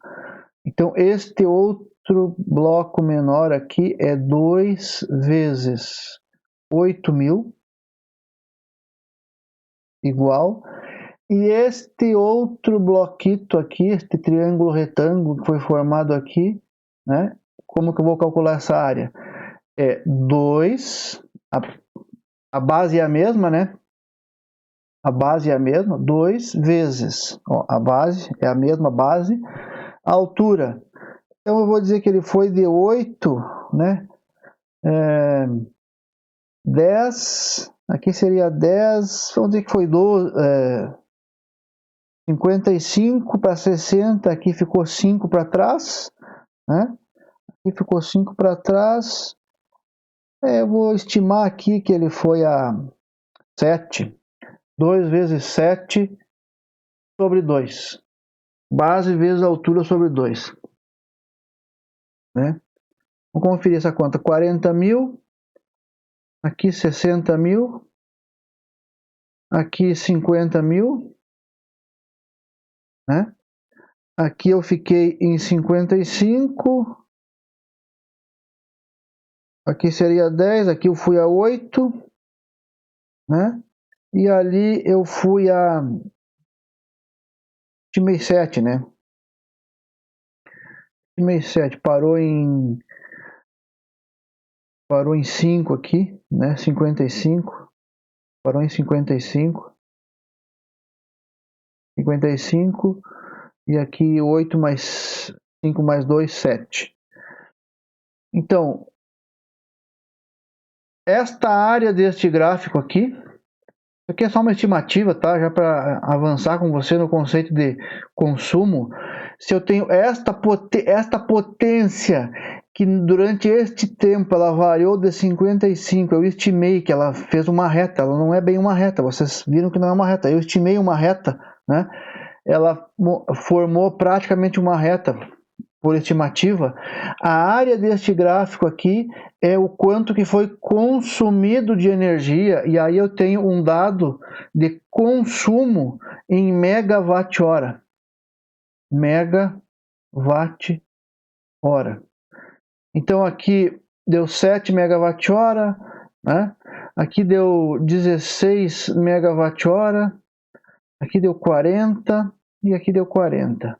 Então, este outro bloco menor aqui é 2 vezes 8 mil, igual. E este outro bloquito aqui, este triângulo retângulo que foi formado aqui, né? Como que eu vou calcular essa área? É 2, a base é a mesma, né? A base é a mesma, 2 vezes, ó, a base é a mesma base, a altura. Então eu vou dizer que ele foi de 8, né? 10, aqui seria 10, vamos dizer que foi 12, 55 para 60, aqui ficou 5 para trás, né? Aqui ficou 5 para trás. Eu vou estimar aqui que ele foi a 7. 2 vezes 7 sobre 2. Base vezes altura sobre 2. Né? Vamos conferir essa conta. 40 mil. Aqui 60 mil. Aqui 50 mil. Né? Aqui eu fiquei em 55. Aqui seria 10. Aqui eu fui a 8. Né? E ali eu fui a... Estimei 7, né? Estimei 7. Parou em 5 aqui, né? 55. Parou em 55. 55. E aqui 8 mais 5 mais 2, 7. Então, esta área deste gráfico aqui, isso aqui é só uma estimativa, tá? Já para avançar com você no conceito de consumo. Se eu tenho esta potência que durante este tempo ela variou de 55, eu estimei que ela fez uma reta, ela não é bem uma reta, vocês viram que não é uma reta, eu estimei uma reta, né? Ela formou praticamente uma reta por estimativa. A área deste gráfico aqui é o quanto que foi consumido de energia, e aí eu tenho um dado de consumo em megawatt-hora. Megawatt-hora. Então aqui deu 7 megawatt-hora, né? Aqui deu 16 megawatt-hora, aqui deu 40 e aqui deu 40.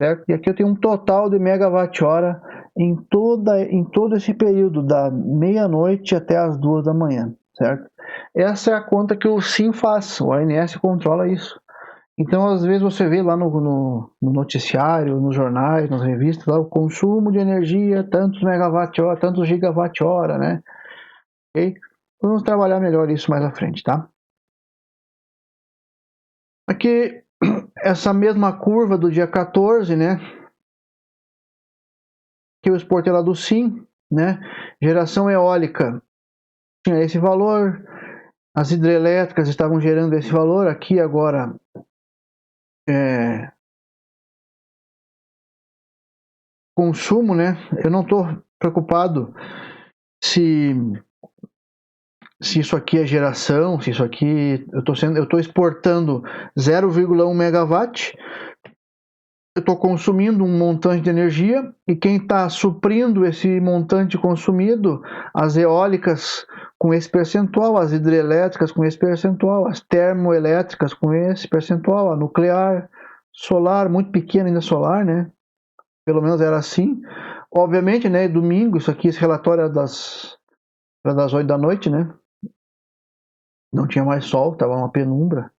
Certo? E aqui eu tenho um total de megawatt-hora em todo esse período, da meia-noite até as 2 da manhã. Certo? Essa é a conta que o SIM faz, o ANS controla isso. Então, às vezes você vê lá no noticiário, nos jornais, nas revistas, lá, o consumo de energia, tantos megawatt-hora, tantos gigawatt-hora, né? Okay? Vamos trabalhar melhor isso mais à frente, tá? Aqui, essa mesma curva do dia 14, né? Que eu exportei lá do SIM, né? Geração eólica tinha esse valor, as hidrelétricas estavam gerando esse valor, aqui agora consumo, né? Eu não estou preocupado se isso aqui é geração, se isso aqui eu estou exportando 0,1 megawatt, eu estou consumindo um montante de energia, e quem está suprindo esse montante consumido, as eólicas com esse percentual, as hidrelétricas com esse percentual, as termoelétricas com esse percentual, a nuclear, solar, muito pequena ainda solar, né? Pelo menos era assim. Obviamente, né, domingo, isso aqui, esse relatório era das 8 da noite, né? Não tinha mais sol, estava uma penumbra.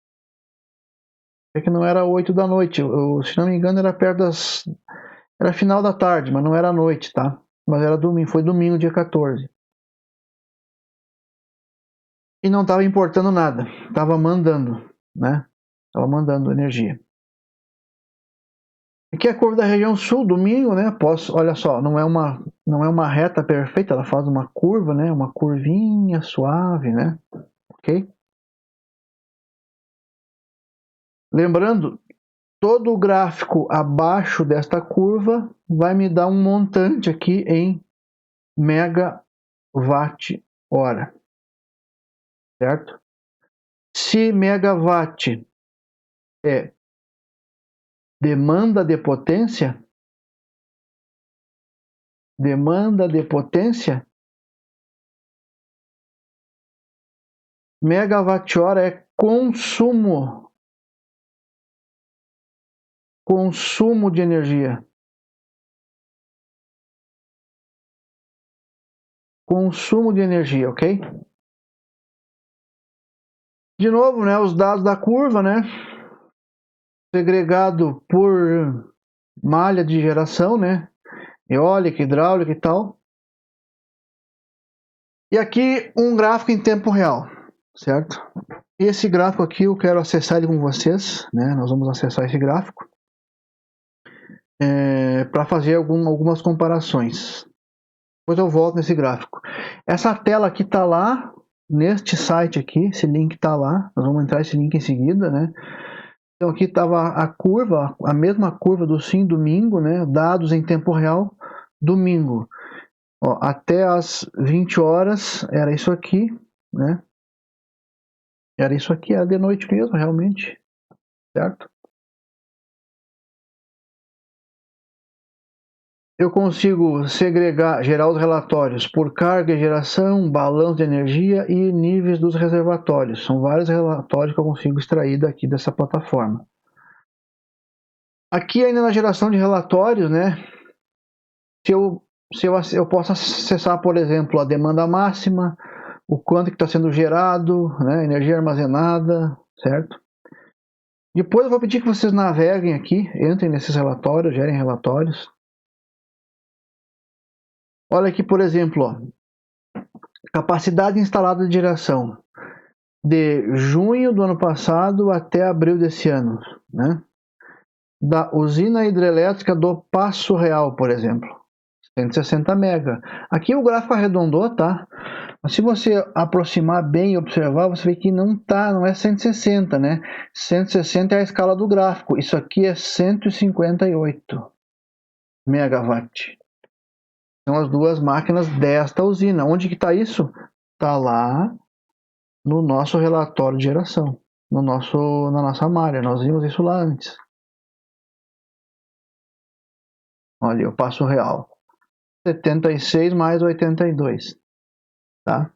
É que não era 8 da noite, se não me engano era perto das... Era final da tarde, mas não era noite, tá? Mas era domingo, foi domingo, dia 14. E não estava importando nada, estava mandando, né? Estava mandando energia. Aqui é a curva da região sul, domingo, né? Olha só, não é uma reta perfeita, ela faz uma curva, né? Uma curvinha suave, né? Ok? Lembrando, todo o gráfico abaixo desta curva vai me dar um montante aqui em megawatt-hora, certo? Se megawatt é demanda de potência, megawatt-hora é consumo de energia. Consumo de energia, ok? De novo, né, os dados da curva, né? Segregado por malha de geração, né? Eólica, hidráulica e tal. E aqui um gráfico em tempo real. certo? Esse gráfico aqui eu quero acessar ele com vocês, né? Nós vamos acessar esse gráfico para fazer algumas comparações. Depois eu volto nesse gráfico. Essa tela aqui está lá, neste site aqui, esse link está lá, nós vamos entrar esse link em seguida, né? Então aqui estava a curva, a mesma curva do sim domingo, né? Dados em tempo real, domingo. Ó, até as 20 horas era isso aqui, né? Era isso aqui, era de noite mesmo, realmente, certo? Eu consigo segregar, gerar os relatórios por carga e geração, balanço de energia e níveis dos reservatórios. São vários relatórios que eu consigo extrair daqui dessa plataforma. Aqui ainda na geração de relatórios, né? Se eu posso acessar, por exemplo, a demanda máxima, o quanto que está sendo gerado, né? Energia armazenada, certo? Depois eu vou pedir que vocês naveguem aqui, entrem nesses relatórios, gerem relatórios. Olha aqui, por exemplo, ó, capacidade instalada de geração de junho do ano passado até abril desse ano, né? Da usina hidrelétrica do Passo Real, por exemplo, 160 mega. Aqui o gráfico arredondou, tá? Mas se você aproximar bem e observar, você vê que não é 160, né? 160 é a escala do gráfico. Isso aqui é 158 megawatt. São as duas máquinas desta usina. Onde que está isso? Está lá no nosso relatório de geração, na nossa malha. Nós vimos isso lá antes. Olha, o Passo Real. 76 mais 82. Tá?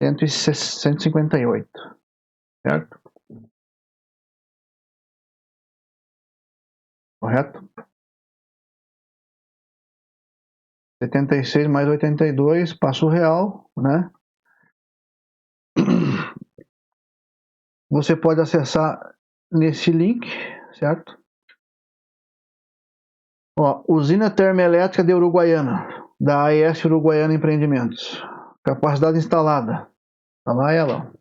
158. Certo? Correto? 76 mais 82, Passo Real, né? Você pode acessar nesse link, certo? Ó, usina termoelétrica de Uruguaiana, da AES Uruguaiana Empreendimentos. Capacidade instalada. Tá lá ela.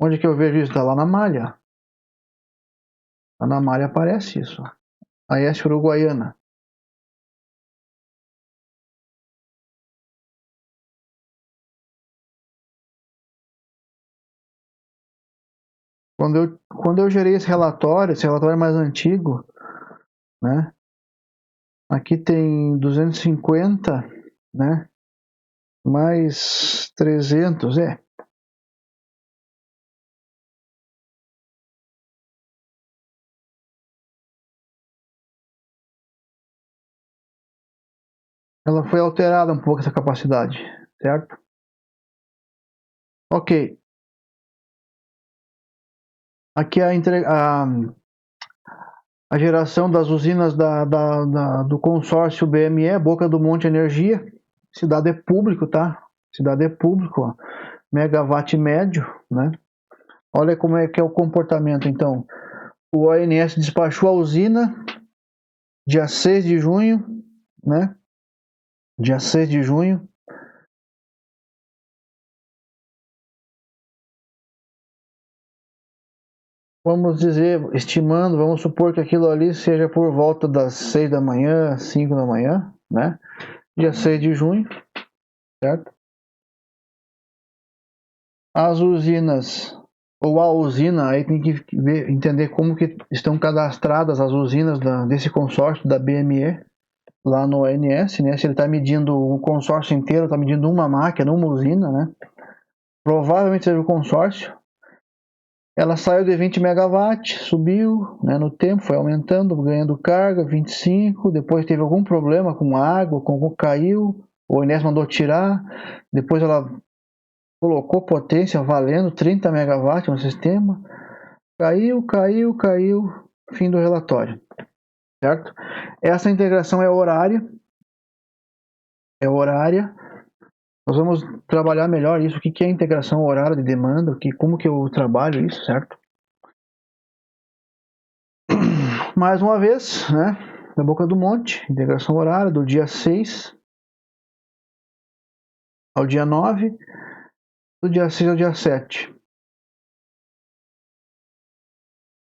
Onde que eu vejo isso? Tá lá na malha. Lá na malha aparece isso. AES Uruguaiana. Quando eu gerei esse relatório é mais antigo, né? Aqui tem 250, né? Mais 300, Ela foi alterada um pouco essa capacidade, certo? Ok. Aqui a geração das usinas do consórcio BME, Boca do Monte Energia. Cidade é público, tá? Cidade é público, ó. Megawatt médio, né? Olha como é que é o comportamento, então. O ONS despachou a usina dia 6 de junho, né? Dia 6 de junho. Vamos dizer, estimando, vamos supor que aquilo ali seja por volta das 6 da manhã, 5 da manhã, né? Dia 6 de junho, certo? As usinas, ou a usina, aí tem que entender como que estão cadastradas as usinas desse consórcio da BME, lá no ONS, né? Se ele está medindo o consórcio inteiro, está medindo uma máquina, uma usina, né? Provavelmente seja o consórcio. Ela saiu de 20 megawatts, subiu, né, no tempo, foi aumentando, ganhando carga, 25, depois teve algum problema com água, caiu, o ONS mandou tirar, depois ela colocou potência valendo 30 megawatts no sistema, caiu, fim do relatório, certo? Essa integração é horária, nós vamos trabalhar melhor isso, o que é integração horária de demanda, como que eu trabalho isso, certo? Mais uma vez, né, na Boca do Monte, integração horária do dia 6 ao dia 9. do dia 6 ao dia 7.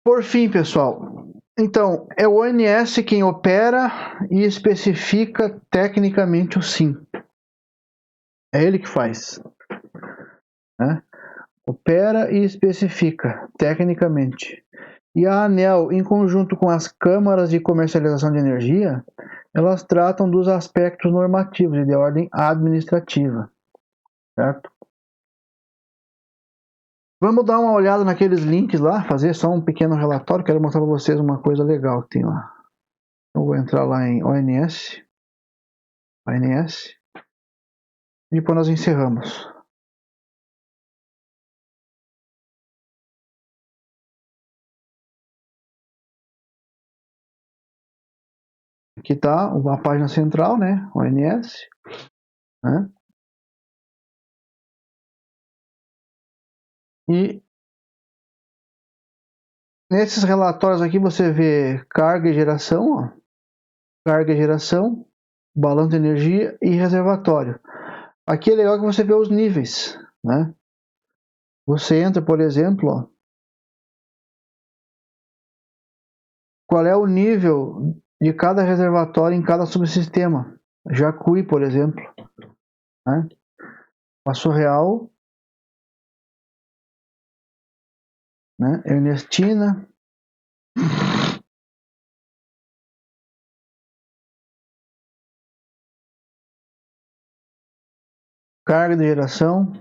Por fim, pessoal, então, é o ONS quem opera e especifica tecnicamente o SIM. É ele que faz, né? Opera e especifica tecnicamente. E a ANEEL, em conjunto com as câmaras de comercialização de energia, elas tratam dos aspectos normativos e de ordem administrativa, certo? Vamos dar uma olhada naqueles links lá, fazer só um pequeno relatório. Quero mostrar para vocês uma coisa legal que tem lá. Eu vou entrar lá em ONS, e depois nós encerramos. Aqui está a página central, né? ONS, né? E nesses relatórios aqui você vê carga e geração, ó. Carga e geração, balanço de energia e reservatório. Aqui é legal que você vê os níveis, né? Você entra, por exemplo, ó, qual é o nível de cada reservatório em cada subsistema. Jacuí, por exemplo, né? Passo Real, né? Ernestina, carga de geração.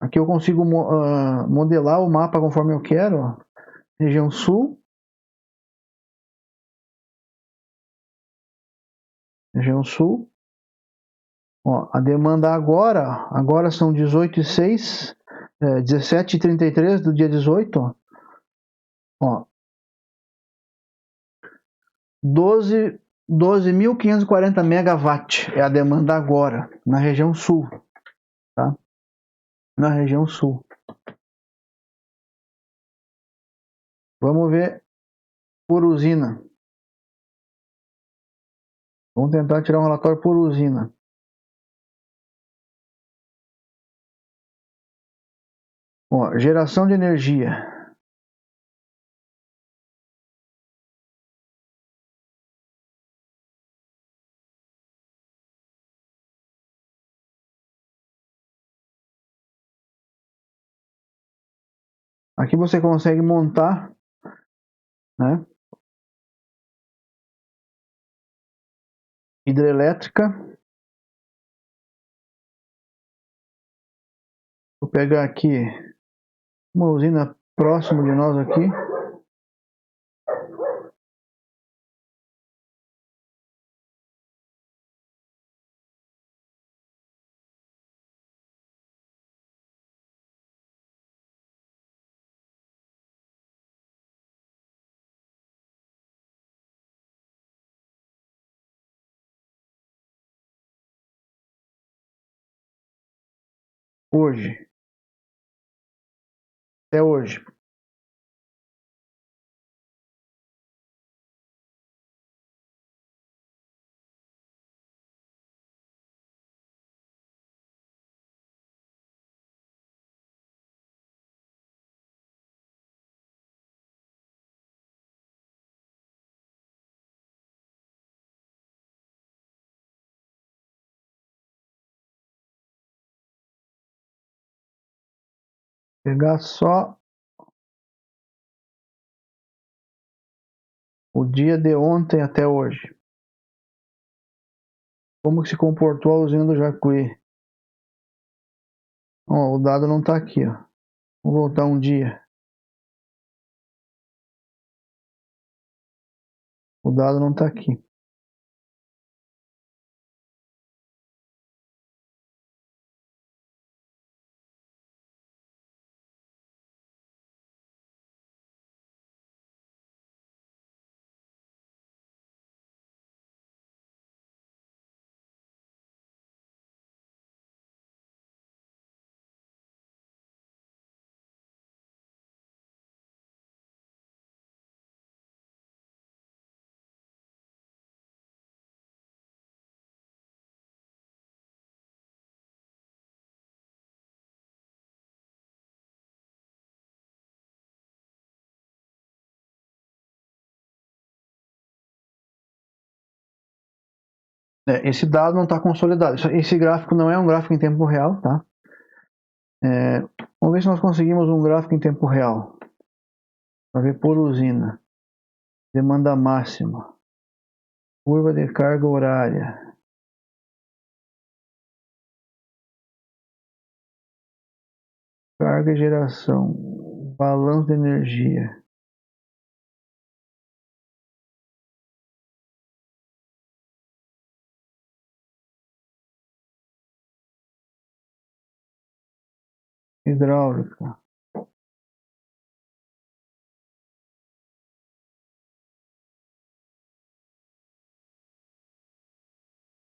Aqui eu consigo modelar o mapa conforme eu quero, ó. Região Sul, região Sul. Ó, a demanda agora são 18h06, 17h33 do dia 18, ó, 12.540 megawatt é a demanda agora, na região Sul, tá? Na região Sul. Vamos ver por usina. Vamos tentar tirar um relatório por usina. Ó, geração de energia. Aqui você consegue montar, né? Hidrelétrica. Vou pegar aqui uma usina próxima de nós aqui. Hoje, até hoje. Pegar só o dia de ontem até hoje. Como que se comportou a usina do Jacuí? Ó, o dado não está aqui, ó. Vou voltar um dia. O dado não está aqui. Esse dado não está consolidado. Esse gráfico não é um gráfico em tempo real, tá? Vamos ver se nós conseguimos um gráfico em tempo real. Para ver por usina. Demanda máxima. Curva de carga horária. Carga e geração. Balanço de energia. Hidráulica.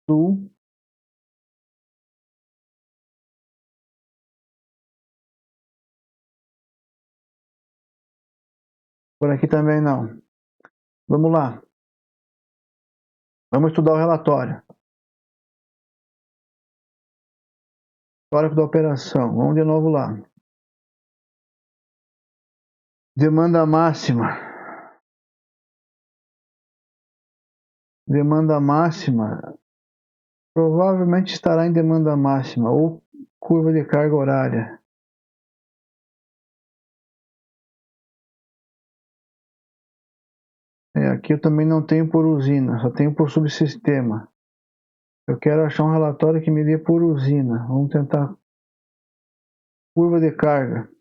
Sul. Por aqui também não. Vamos lá. Vamos estudar o relatório. Histórico da operação. Vamos de novo lá. Demanda máxima. Demanda máxima. Provavelmente estará em demanda máxima ou curva de carga horária. Aqui eu também não tenho por usina, só tenho por subsistema. Eu quero achar um relatório que me dê por usina. Vamos tentar curva de carga.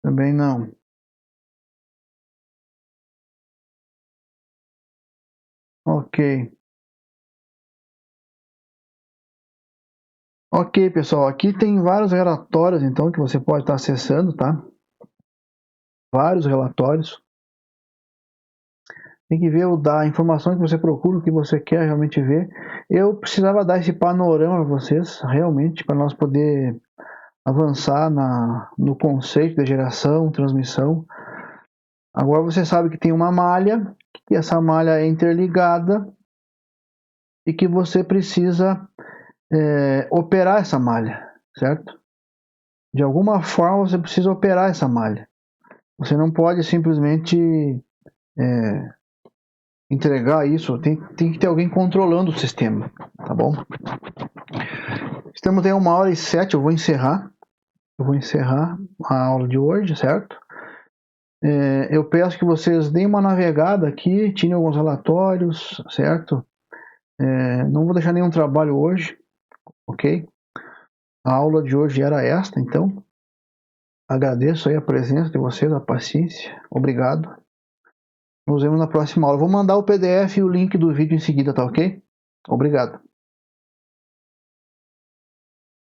Também não. Ok. Ok, pessoal. Aqui tem vários relatórios, então, que você pode estar acessando, tá? Vários relatórios. Tem que ver a informação que você procura, o que você quer realmente ver. Eu precisava dar esse panorama para vocês, realmente, para nós poder avançar no conceito de geração, transmissão. Agora você sabe que tem uma malha, que essa malha é interligada e que você precisa operar essa malha, certo? De alguma forma você precisa operar essa malha. Você não pode simplesmente entregar isso, tem que ter alguém controlando o sistema, tá bom? Estamos em 1h07, eu vou encerrar a aula de hoje, certo? Eu peço que vocês deem uma navegada aqui, tirem alguns relatórios, certo? Não vou deixar nenhum trabalho hoje, ok? A aula de hoje era esta, então. Agradeço aí a presença de vocês, a paciência. Obrigado. Nos vemos na próxima aula. Vou mandar o PDF e o link do vídeo em seguida, tá ok? Obrigado.